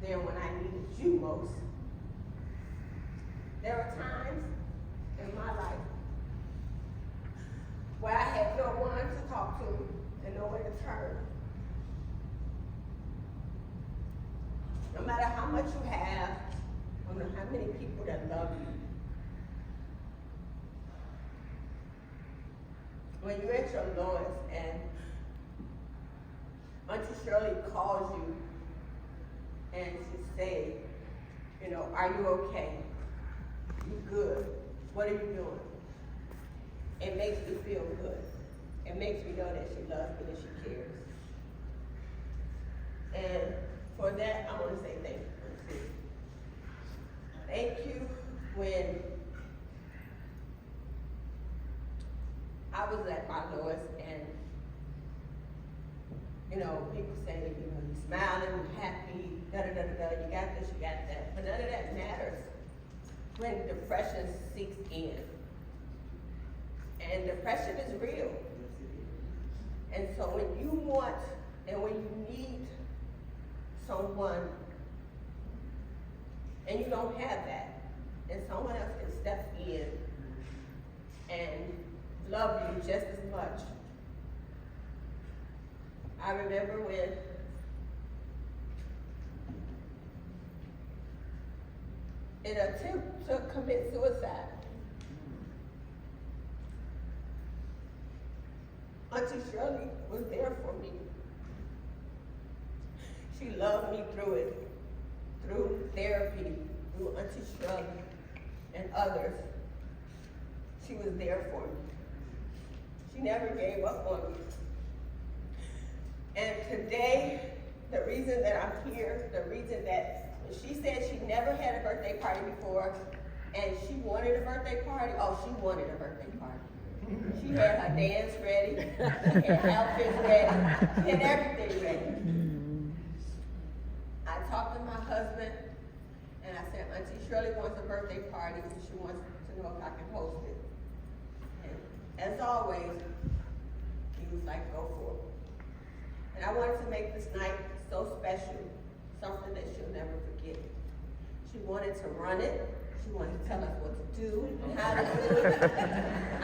there when I needed you most. There are times in my life where I had no one to talk to and nowhere to turn. No matter how much you have, no matter how many people that love you, when you're at your lowest and Auntie Shirley calls you and she says, you know, are you okay? You good? What are you doing? It makes me feel good. It makes me know that she loves me and she cares. And for that, I want to say thank you. Thank You know, people say, you know, you're smiling, you're happy, da-da-da-da-da, you got this, you got that. But none of that matters when depression seeks in. And depression is real. And so when you want and when you need someone and you don't have that, and someone else can step in and love you just as much. I remember when an attempt to commit suicide, Auntie Shirley was there for me. She loved me through it, through therapy, through Auntie Shirley and others. She was there for me. She never gave up on me. And today, the reason that I'm here, the reason that she said she never had a birthday party before, and she wanted a birthday party, oh, she wanted a birthday party. She had her dance ready, she had outfits ready, she had everything ready. I talked to my husband, and I said, Auntie Shirley wants a birthday party, and she wants to know if I can host it. And as always, he was like, go for it. And I wanted to make this night so special, something that she'll never forget. She wanted to run it. She wanted to tell us what to do and how to do it.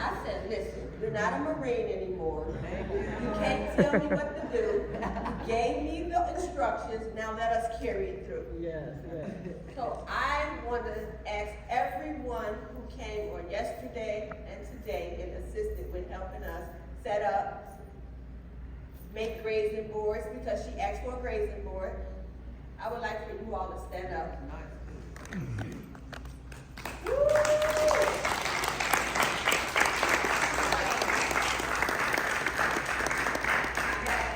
I said, listen, you're not a Marine anymore. You can't tell me what to do. You gave me the instructions. Now let us carry it through. Yes, yes. So I want to ask everyone who came on yesterday and today and assisted with helping us set up, make grazing boards, because she asked for a grazing board. I would like for you all to stand up. Woo!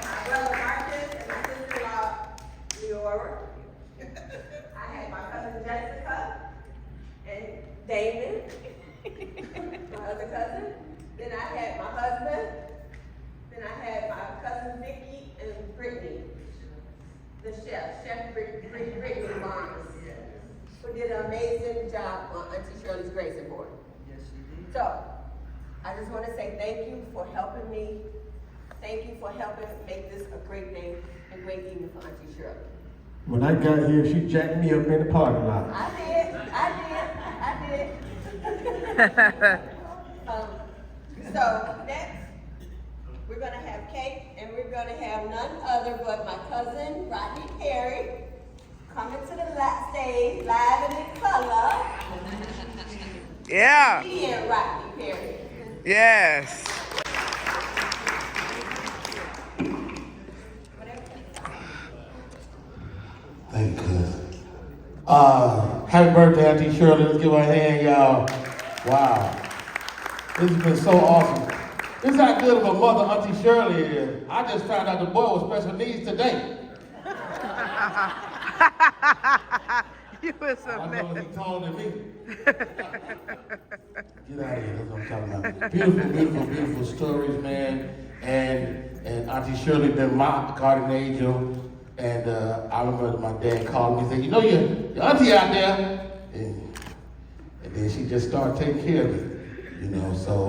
My brother Marcus and my sister-in-law, Leora. I had my cousin Jessica and Damon, my other cousin. Then I had my husband. Then I had my cousin Vicky and Brittany, the Chef Brittany Barnes, who did an amazing job on Auntie Shirley's grazing board. Yes, you did. So, I just want to say thank you for helping me. Thank you for helping make this a great day and great evening for Auntie Shirley. When I got here, she jacked me up in the parking lot. I did. So next, we're gonna have cake, and we're gonna have none other but my cousin Rodney Perry coming to the stage live and in color. Yeah. He and Rodney Perry. Yes. Thank you. Happy birthday, Auntie Shirley. Let's give her a hand, y'all. Wow. This has been so awesome. This is how good of a mother Auntie Shirley is. I just found out the boy with special needs today. You was a I mess. know he's taller than me. Get out of here, that's what I'm talking about. Beautiful, beautiful, beautiful stories, man. And Auntie Shirley been my guardian angel. And I remember my dad called me and said, you know your auntie out there. And then she just started taking care of me. You know, so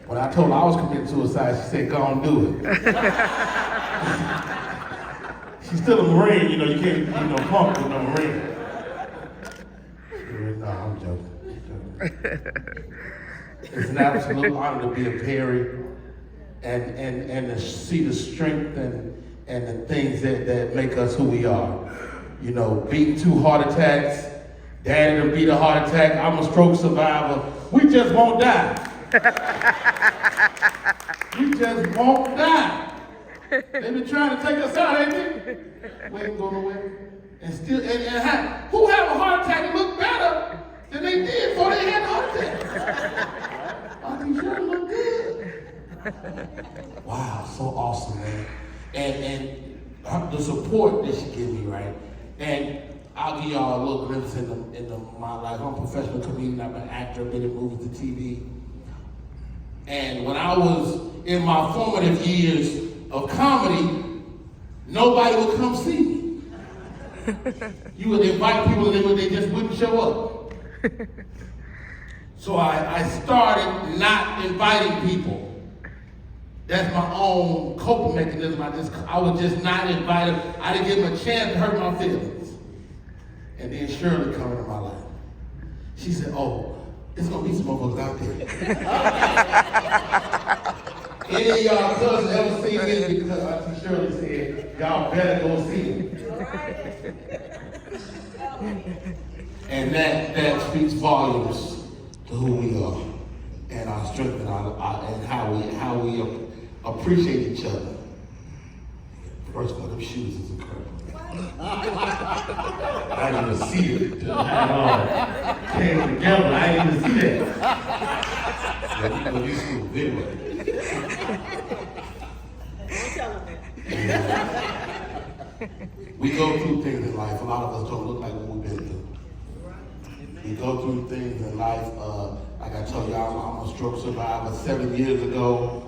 when I told her I was committing suicide, she said, go on, do it. She's still a Marine, you know, you can't, punk with no Marine. No, I'm joking. It's an absolute honor to be a Perry and to see the strength and the things that make us who we are. You know, beating 2 heart attacks, Daddy to beat a heart attack, I'm a stroke survivor. We just won't die. We just won't die. They've been trying to take us out, ain't they? We ain't going nowhere. And still, who have a heart attack and look better than they did before they had a heart attack? Auntie Shirley look good. Wow, so awesome, man. And the support that she gave me, right? And I'll give y'all a little glimpse into my life. I'm a professional comedian. I'm an actor, been in movies and TV. And when I was in my formative years, of comedy, nobody would come see me. You would invite people and they just wouldn't show up. So I started not inviting people. That's my own coping mechanism. I was just not invited. I didn't give them a chance to hurt my feelings. And then Shirley come into my life. She said, oh, there's gonna be some motherfuckers out there. Any of y'all cousins ever seen me? Because Auntie Shirley said, y'all better go see him. And that speaks volumes to who we are and our strength and how we appreciate each other. First of all, them shoes is incredible. I didn't even see it until it came together. I didn't even see that. You see the video. We go through things in life. A lot of us don't look like what we've been through. We go through things in life. Like I told you, I'm a stroke survivor 7 years ago.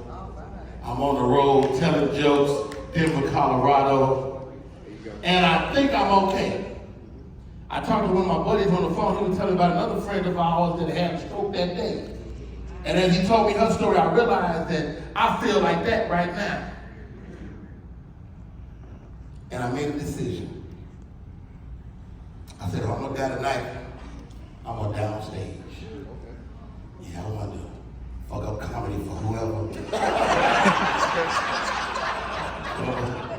I'm on the road telling jokes, Denver, Colorado. And I think I'm okay. I talked to one of my buddies on the phone. He was telling me about another friend of ours that had a stroke that day. And as he told me her story, I realized that I feel like that right now. And I made a decision. I said, if I'm gonna die tonight, I'm gonna die on stage. Yeah, I want to fuck up comedy for whoever.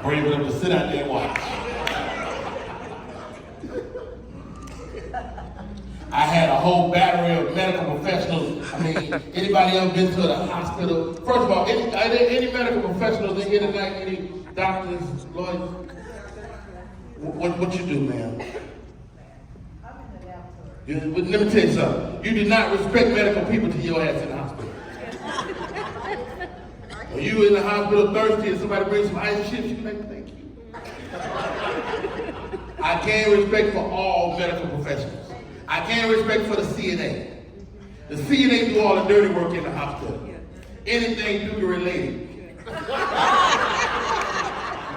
Brave enough to sit out there and watch. I had a whole battery of medical professionals. I mean, anybody ever been to the hospital? First of all, any medical professionals in here tonight? Any doctors, lawyers? What you do, ma'am? Let me tell you something. You do not respect medical people till your ass in the hospital. When you in the hospital thirsty and somebody brings some ice chips, you like, thank you. I can't respect for all medical professionals. I can't respect for the CNA. The CNA do all the dirty work in the hospital. Anything Duke related.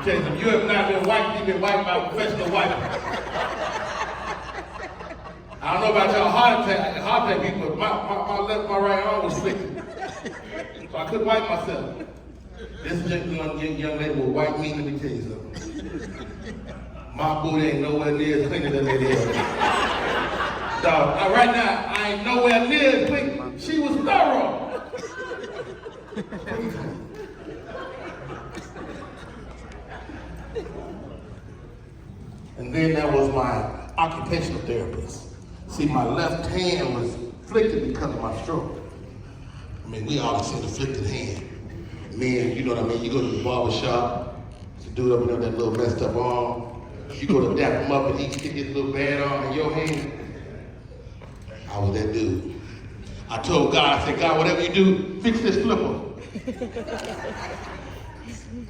You have not been wiped, you've been wiped by a professional wiper. I don't know about y'all heart attack people, but my right arm was flicking. So I couldn't wipe myself. This young lady will wipe me, let me tell you something. My booty ain't nowhere near as clean as that lady is. So right now, I ain't nowhere near as clean. She was thorough. And then there was my occupational therapist. See, my left hand was afflicted because of my stroke. I mean, we all seen the afflicted hand. Men, you know what I mean? You go to the barber shop, the dude up there with that little messed up arm. You go to dap him up and he stick his little bad arm in your hand. I was that dude. I told God, I said, God, whatever you do, fix this flipper.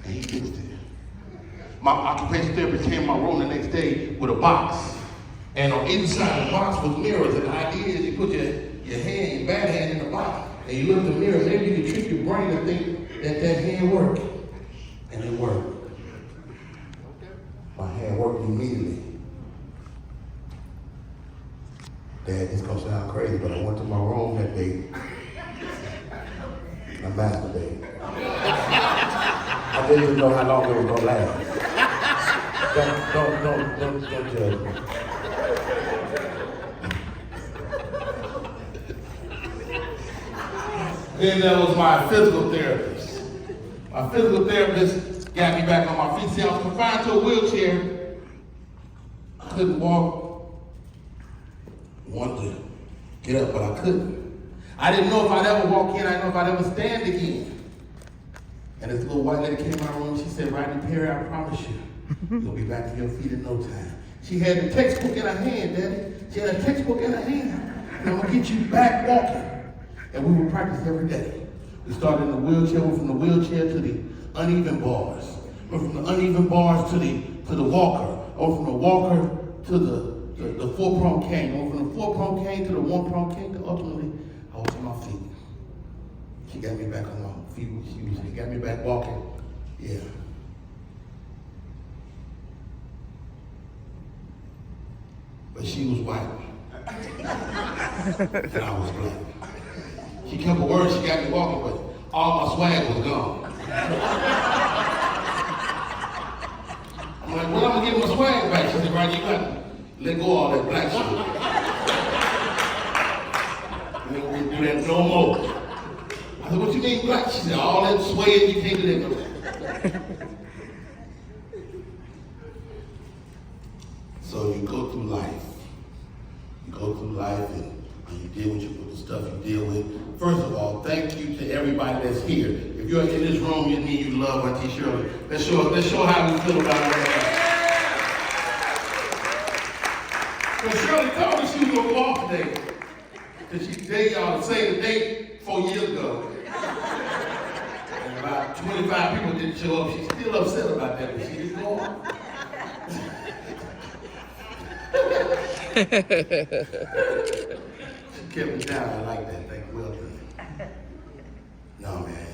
And he fixed it. My occupational therapist came in my room the next day with a box. And on either side of the box was mirrors. And the idea is you put your hand, your bad hand in the box, and you look in the mirror, maybe you can trick your brain to think that hand worked. And it worked. My hand worked immediately. Dad, this gonna sound crazy, but I went to my room that day. I masturbated. I didn't even know how long it was gonna last. Don't judge me. Then there was my physical therapist. My physical therapist got me back on my feet. See, I was confined to a wheelchair. I couldn't walk. Wanted to get up, but I couldn't. I didn't know if I'd ever walk in. I didn't know if I'd ever stand again. And this little white lady came in my room. She said, Rodney Perry, I promise you, you'll be back to your feet in no time. She had the textbook in her hand, Daddy. She had a textbook in her hand. And I'm gonna get you back walking. And we would practice every day. We started in the wheelchair, went from the wheelchair to the uneven bars. Went from the uneven bars to the walker. Or from the walker to the four-prong cane. Went from the four-prong cane to the one-prong cane. To ultimately, I was on my feet. She got me back on my feet. She got me back walking. Yeah. But she was white. And I was black. She kept her word, she got me walking, but all my swag was gone. I'm like, well, I'm gonna get my swag back. She said, right, you got to let go of all that black shit. We don't do that no more. I said, what you mean black? She said, all that swaying, you can't do that no more. So you go through life. You go through life and you deal with the stuff you deal with. First of all, thank you to everybody that's here. If you're in this room, you mean you love Auntie Shirley. Let's show how we feel about her. Because Shirley told me she was going to go off today. Because she dated y'all the same date 4 years ago. And about 25 people didn't show up. She's still upset about that, but she didn't go off. She kept me down. I like that. Thank you. Well done. No, man.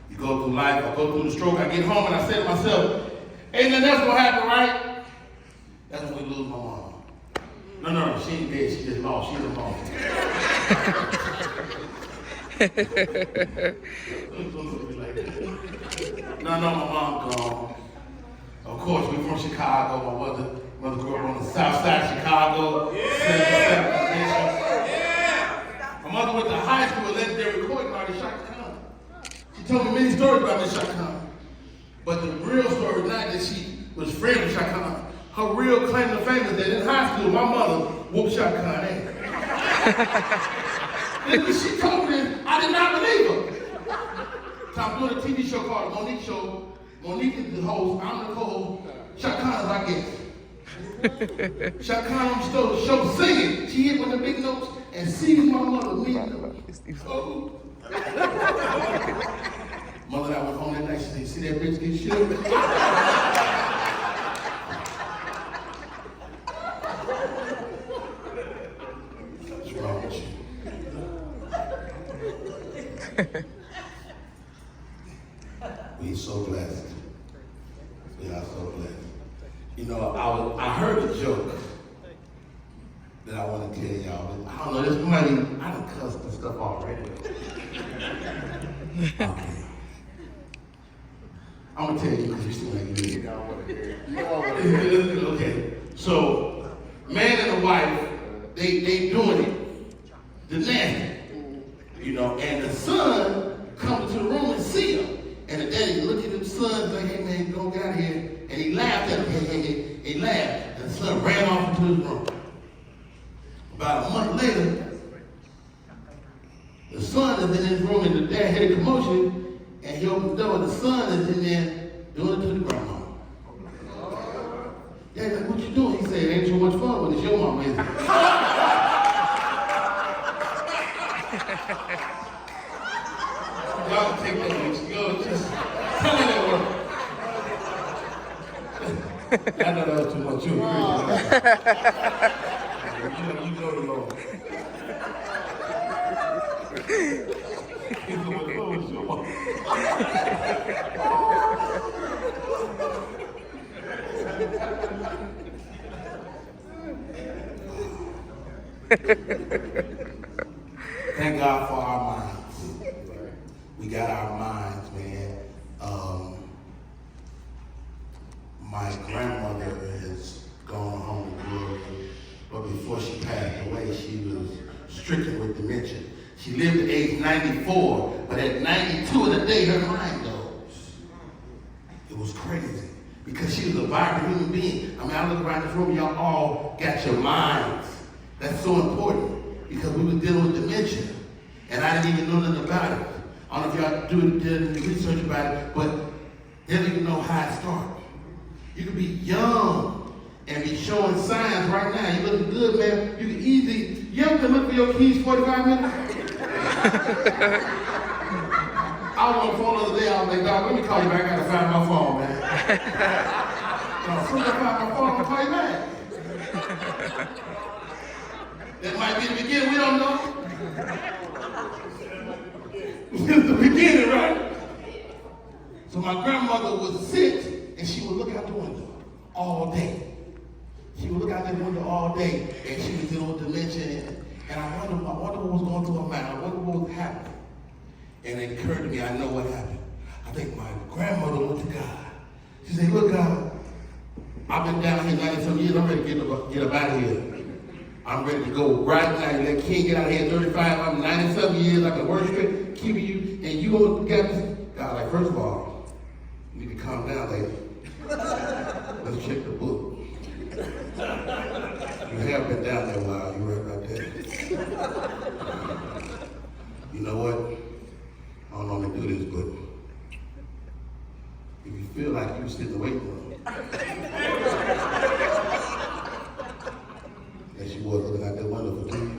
You go through life. I go through the stroke. I get home and I say to myself, ain't nothing else gonna happen, right? That's when we lose my mom. No, she ain't dead. She just lost. She's a mom. No, my mom gone. Of course, we're from Chicago. My mother grew up on the south side of Chicago. My mother went to high school and legendary recording artist Shaka Khan. She told me many stories about Miss Shaka Khan. But the real story is not that she was friends with Shaka Khan. Her real claim to fame is that in high school, my mother whooped Shaka Khan ass. And when she told me this, I did not believe her. So I'm doing a TV show called The Monique Show. Monique is the host, I'm the co-host. Shaka Khan is our guest. Shaka Khan on the show singing. She hit one of the big notes and sees my mother leaving. Oh. Mother and I went home that night. She said, see that bitch get shit? What's wrong with you? We so blessed. We are so blessed. You know, I heard a joke that I want to tell y'all. I don't know, this money, I done cussed this stuff already. Okay. I'm going to tell you because you seem like you did. Okay. So, man and a wife, they doing it. The nasty. You know, and the son comes to the room and see him. And the daddy looked at the son and like, hey man, don't get out of here. And he laughed at him. He laughed. And the son ran off into his room. About a month later, the son is in his room and the dad had a commotion. And he opened the door and the son is in there doing it to the grandma. Dad's like, what you doing? He said, it ain't so much fun when it's your mama, is it? Y'all can take that next. Go just tell me that word. I know that was too much. You're a Christian. You know the Lord. You know what the Lord is your Thank God for our minds. We got our minds, man. My grandmother has gone home to glory, but before she passed away, she was stricken with dementia. She lived to age 94, but at 92 of the day, her mind goes. It was crazy because she was a vibrant human being. I mean, I look around this room, y'all all got your minds. That's so important because we were dealing with dementia, and I didn't even know nothing about it. I don't know if y'all did any research about it, but they don't even know how it started. You could be young and be showing signs right now. You looking good, man. You can easily, you ever been looking for your keys 45 minutes? I was on the phone the other day, I was like, dog, let me call you back. I gotta find my phone, man. As soon as I find my phone, I'll call you back. That might be the beginning, we don't know. It's the beginning, right? So my grandmother would sit and she would look out the window all day. She would look out the window all day and she was in old dimension and I wonder what was going through her mind. I wonder what was happening. And it occurred to me, I know what happened. I think my grandmother went to God. She said, look, God, I've been down here 90-some years. I'm ready to get up out of here. I'm ready to go right now. Let King get out of here 35. I'm 90-some years. I've been worshiping, keeping you, and you gonna get this. God, like, first of all, you need to calm down, lady. Let's check the book. You have been down there a while. You're right about that. You know what? I don't normally do this, but if you feel like you sit in the waiting room, and she was looking out that window for 2 years.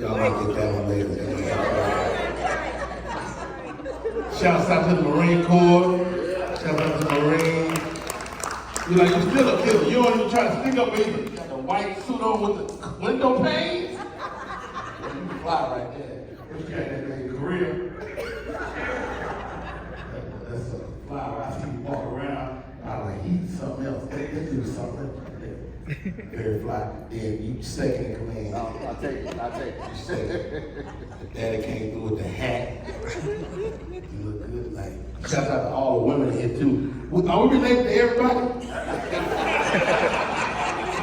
Y'all might get that one later. Shouts out to the Marine Corps. Shouts out to the Marines. You're like, you're still a killer. You don't even try to stick up with you. You got the white suit on with the window panes. You can fly right there. You got that thing Korea. That's a flower. I see you walk around. I'm like, he's something else. Let's do something. Very fly. Then you second in command. I'll take it. You second. Daddy came through with the hat. You look good. Like, shout out to all the women here too. Are we related to everybody?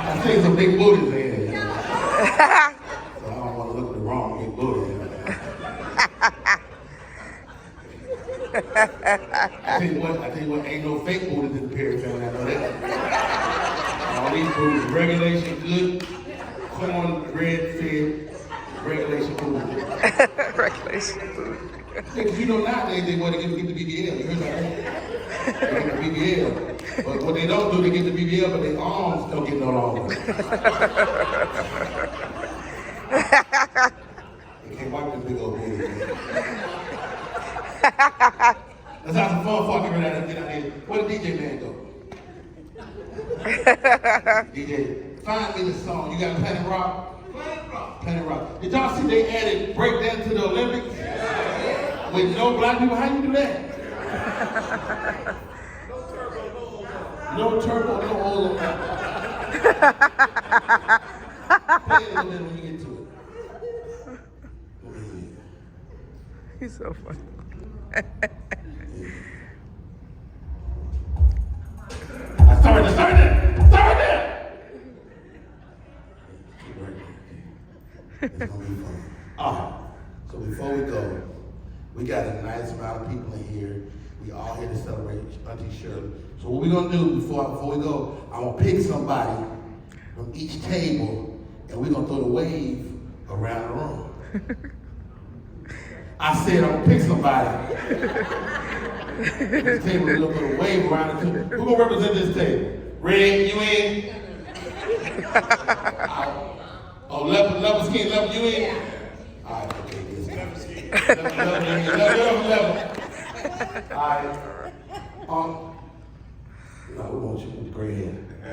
I see some big booties in here. You know? So I don't want to look at the wrong big booty. You know? I tell you what, ain't no fake booties in the Perry family. I know that. All these booties, regulation good, corn, red, fed, regulation booties. Regulation food. Because you know nowadays they want to get the BBL. You heard about that? They get the BBL. But what they don't do, they get the BBL, but their arms don't get no longer. They can't wipe them big old booties. Let's have some fun before I get ready to get out here. Where the DJ man go? DJ, find me the song. You got Planet Rock? Planet Rock. Did y'all see they added breakdance to the Olympics? With no black people? How you do that? No turbo, no oil. Play it a little bit when you get to it. He's so funny. Start there. It's gonna be fun. All right. So before we go, we got a nice amount of people in here. We all here to celebrate Auntie Shirley. So what we're gonna do before we go, I'm gonna pick somebody from each table and we're gonna throw the wave around the room. I said I'm gonna pick somebody. This table, we're gonna throw the wave around the table. Who gonna represent this table? Red, you in? Oh, leopard skin, leopard, you in? All right, okay, this guy. Leopard. All right. No, we want you with the gray hair. I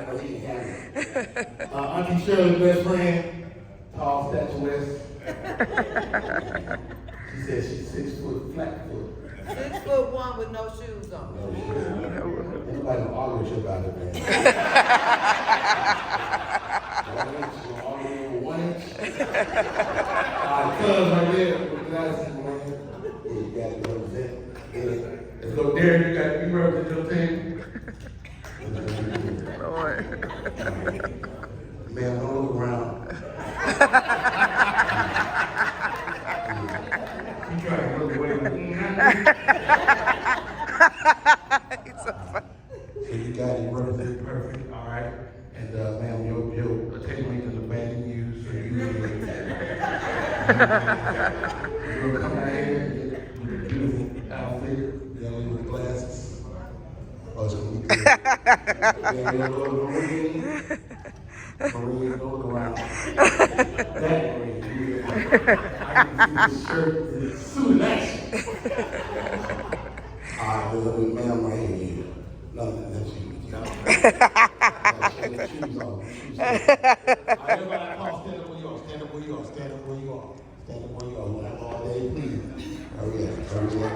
know he ain't having it. Auntie Shirley's best friend, tall, statuesque. She said she's 6 foot, flat foot. 6'1" with no shoes on. No shoes. Anybody gonna argue with you about it, man? 1 inch, you gonna argue over 1 inch? All right, cuz right there, with the glasses, man. Yeah, you got to represent. Yeah. Let's go, Derek, you got to represent your team. Lord. Man, don't look around. You try to look away. He's so funny. So you got it represented perfect, all right? And ma'am, your table ain't in the band you use, so you you're gonna come out here with a beautiful outfit, you know, with the glasses. Oh, it's gonna be good. Then you'll go to the Marine. Marine, don't look around. That Marine, I can see this shirt, this suit in action. All right, well, ma'am, right here. No, that's you. Shoes on. stand up where you are. Stand up where you are. We'll have all day, please. Hurry up, hurry up,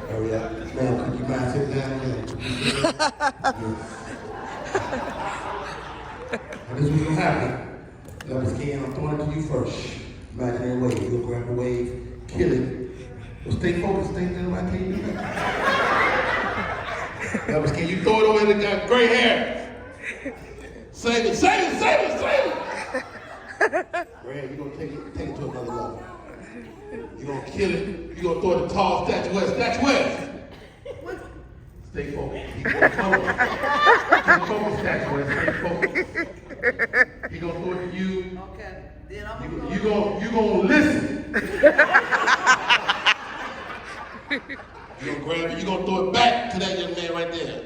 hurry up. Ma'am, could you mind sitting down there? And this is what's gonna happen. Leopard's King, I'm throwing it to you first. Imaginary wave. You'll grab the wave, kill it. Well, stay focused, stay there, I can't do that. Leopard's King, you throw it over in the guy, gray hair. Save it, save it, save it, save it! Red, you're gonna take it to another level. You're gonna kill it. You're gonna throw it the tall statuette. Statuette! Stay focused. Stay focused, statuette. Stay focused. He's gonna throw it to you. Okay. Then I'm You gonna listen. You're gonna grab it. You're gonna throw it back to that young man right there.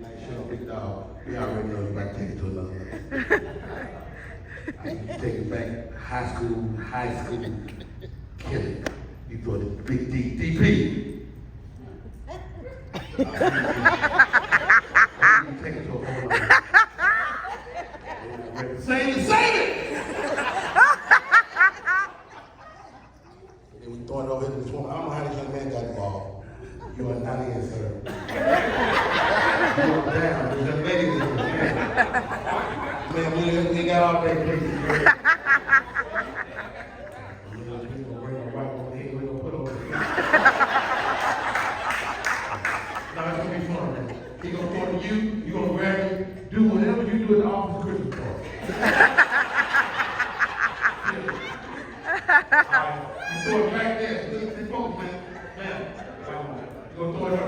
Like, shut up, big dog. We already know you might take it to another level. You take it back, high school, kill it. You throw the big DP. You take it to a whole other. Save it, save it! And then we throw it over into this woman. I don't know how this young man got involved. You are not in, sir. You are down. There's young ladies in the man. Man, we got all day, please. We're gonna bring them right over here. We're gonna put over here. Now it's gonna be fun. He's gonna throw it to you. You're gonna grab it. Do whatever you do at the office Christmas party. Alright, you throw it back there. Stay focused, man. You're gonna throw it up.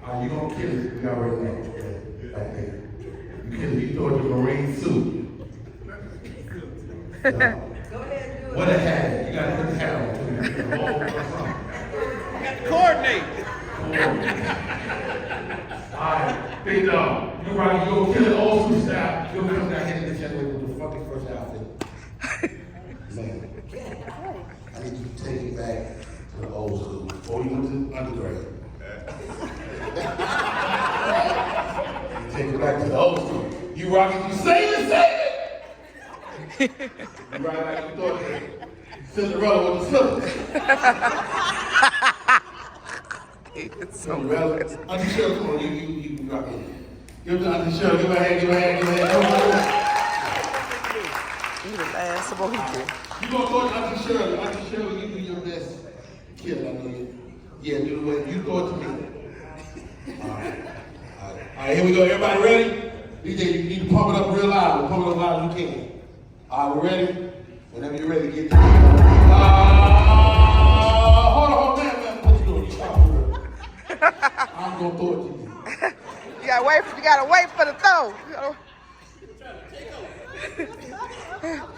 Alright, you're gonna kill it. We already know. Right there. You kill it. You throw it to the Marine suit. Go ahead, do it. What a hat. You gotta put the hat on. Coordinate. Alright, big dog. You right, you gonna kill it old school style. You'll come down here and this young lady with the fucking first outfit. Man, I need you to take it back to the old school before you went to undergrad. Take it back to the old school. You rock it, you save it, save it! You ride like you thought it. Cinderella with the slippers. Cinderella. Auntie Shirley, come on, you rock it. Give it to Auntie Shirley, give her a hand, give her a hand, give her a hand. You the last of all he did. You gonna throw it to Auntie Shirley. Auntie Shirley, you do your best. Kid, I know you. Yeah, do the way. You throw it to me. Alright, here we go. Everybody ready? DJ, you need to pump it up real loud. Pump it up loud as you can. Alright, we ready? Whenever you're ready, get hold on, man. What you doing? You talking to her. I'm gonna throw it to you. You gotta wait for the throw.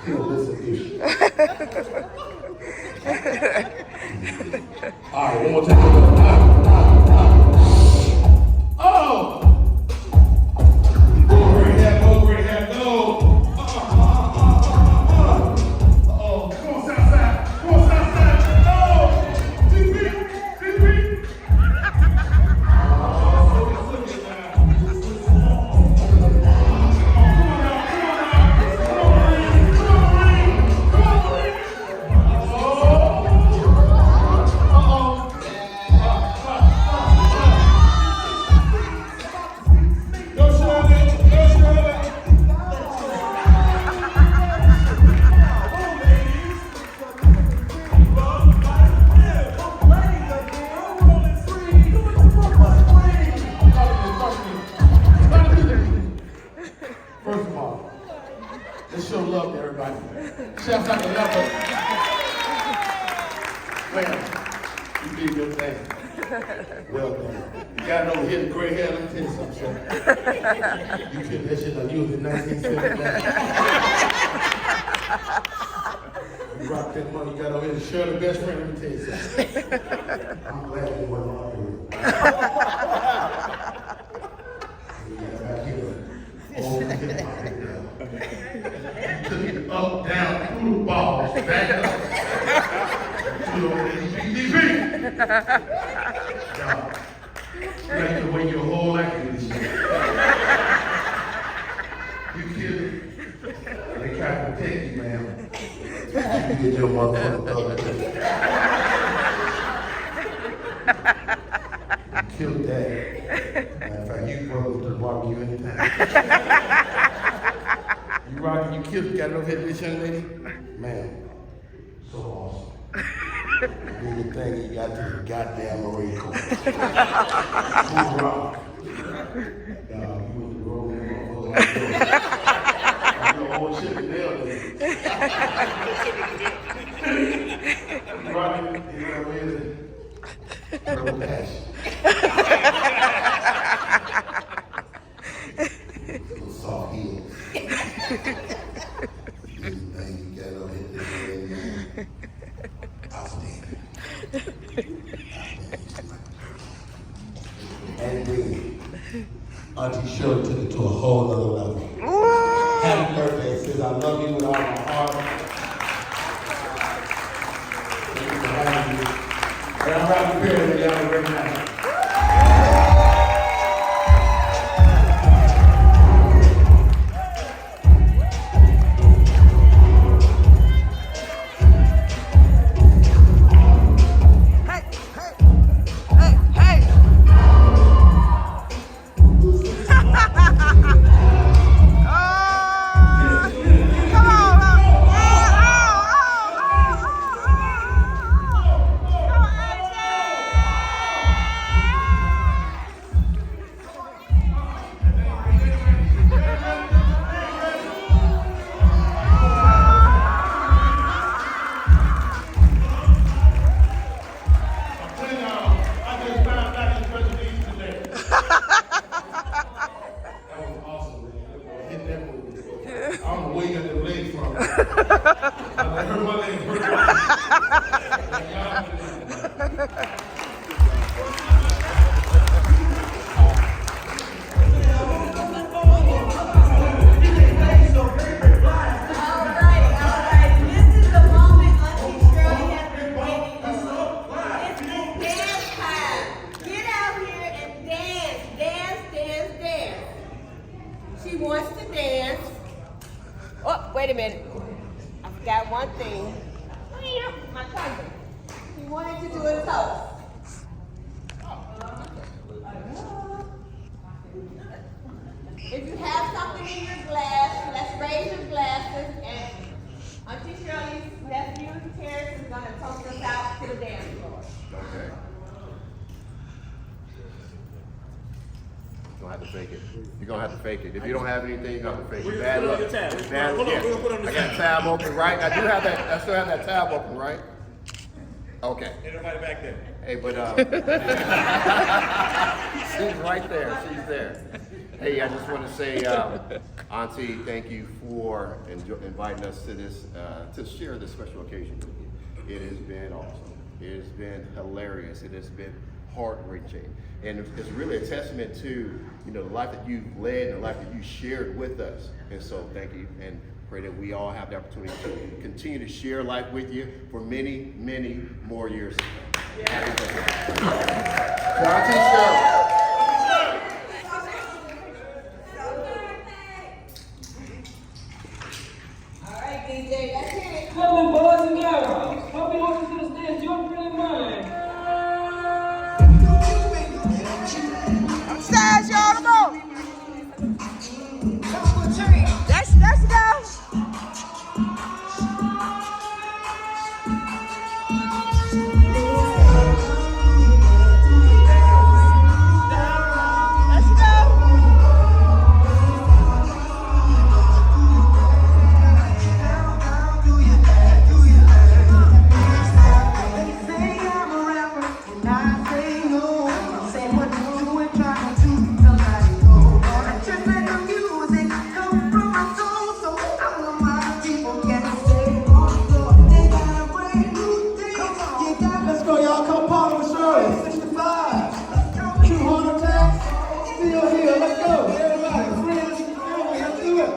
Listen, alright, one more time. Oh! Over here, go! Uh-oh, come on, Southside! Come on, Southside! No! DP! First of all, let's show love to everybody. Chef's not gonna love us. Well, you did your thing. Well done. You got it over here, the gray hair. Let me tell you something, Chef. You killed that shit like you was in 1979. You rocked that money you got over here. Shirley, best friend, let me tell you something. I'm glad you wasn't up here. Took it up, down, through the balls, back up. To the DP. You have to wait your whole life for this shit. You killed it. Thank you, ma'am. You did your motherfucker. You killed that. Matter of fact, you brothers to rock you anytime. You rocking, you killed, got no hit this young lady? Man, so awesome. You the thing you got to the goddamn Marine Corps. Who rock? You was the rolling motherfucker like this. You whole shit in there. You rocking, you know what I mean? Purple passion. Little soft heels. You the thing you got no hit this way, man. Outstanding. And then, Auntie Shirley took it to a whole other level. Happy birthday, sis. I love you with all my heart. Thank you for having me. And I'm proud to be here with you. Have a great night. If you have something in your glass, let's raise your glasses, and Auntie Shirley's nephew, Terrence, is going to toast us out to the dance floor. Okay. You're gonna have to fake it. You're gonna have to fake it. If you don't have anything, you're gonna have to fake it. Bad luck. Bad luck. I got a tab open, right? I do have that. I still have that tab open, right? Okay. Ain't nobody back there. Hey, but she's right there. She's there. Hey, I just want to say, Auntie, thank you for inviting us to this, to share this special occasion with you. It has been awesome. It has been hilarious. It has been heart-wrenching. And it's really a testament to, you know, the life that you've led and the life that you shared with us. And so thank you, and pray that we all have the opportunity to continue to share life with you for many, many more years. Happy birthday. Auntie Shirley. Come on, boys and girls. Help me over to the stage. You're really mine. Upstairs, y'all, come on. Let's go. Let's go, everybody, friends, let's do it.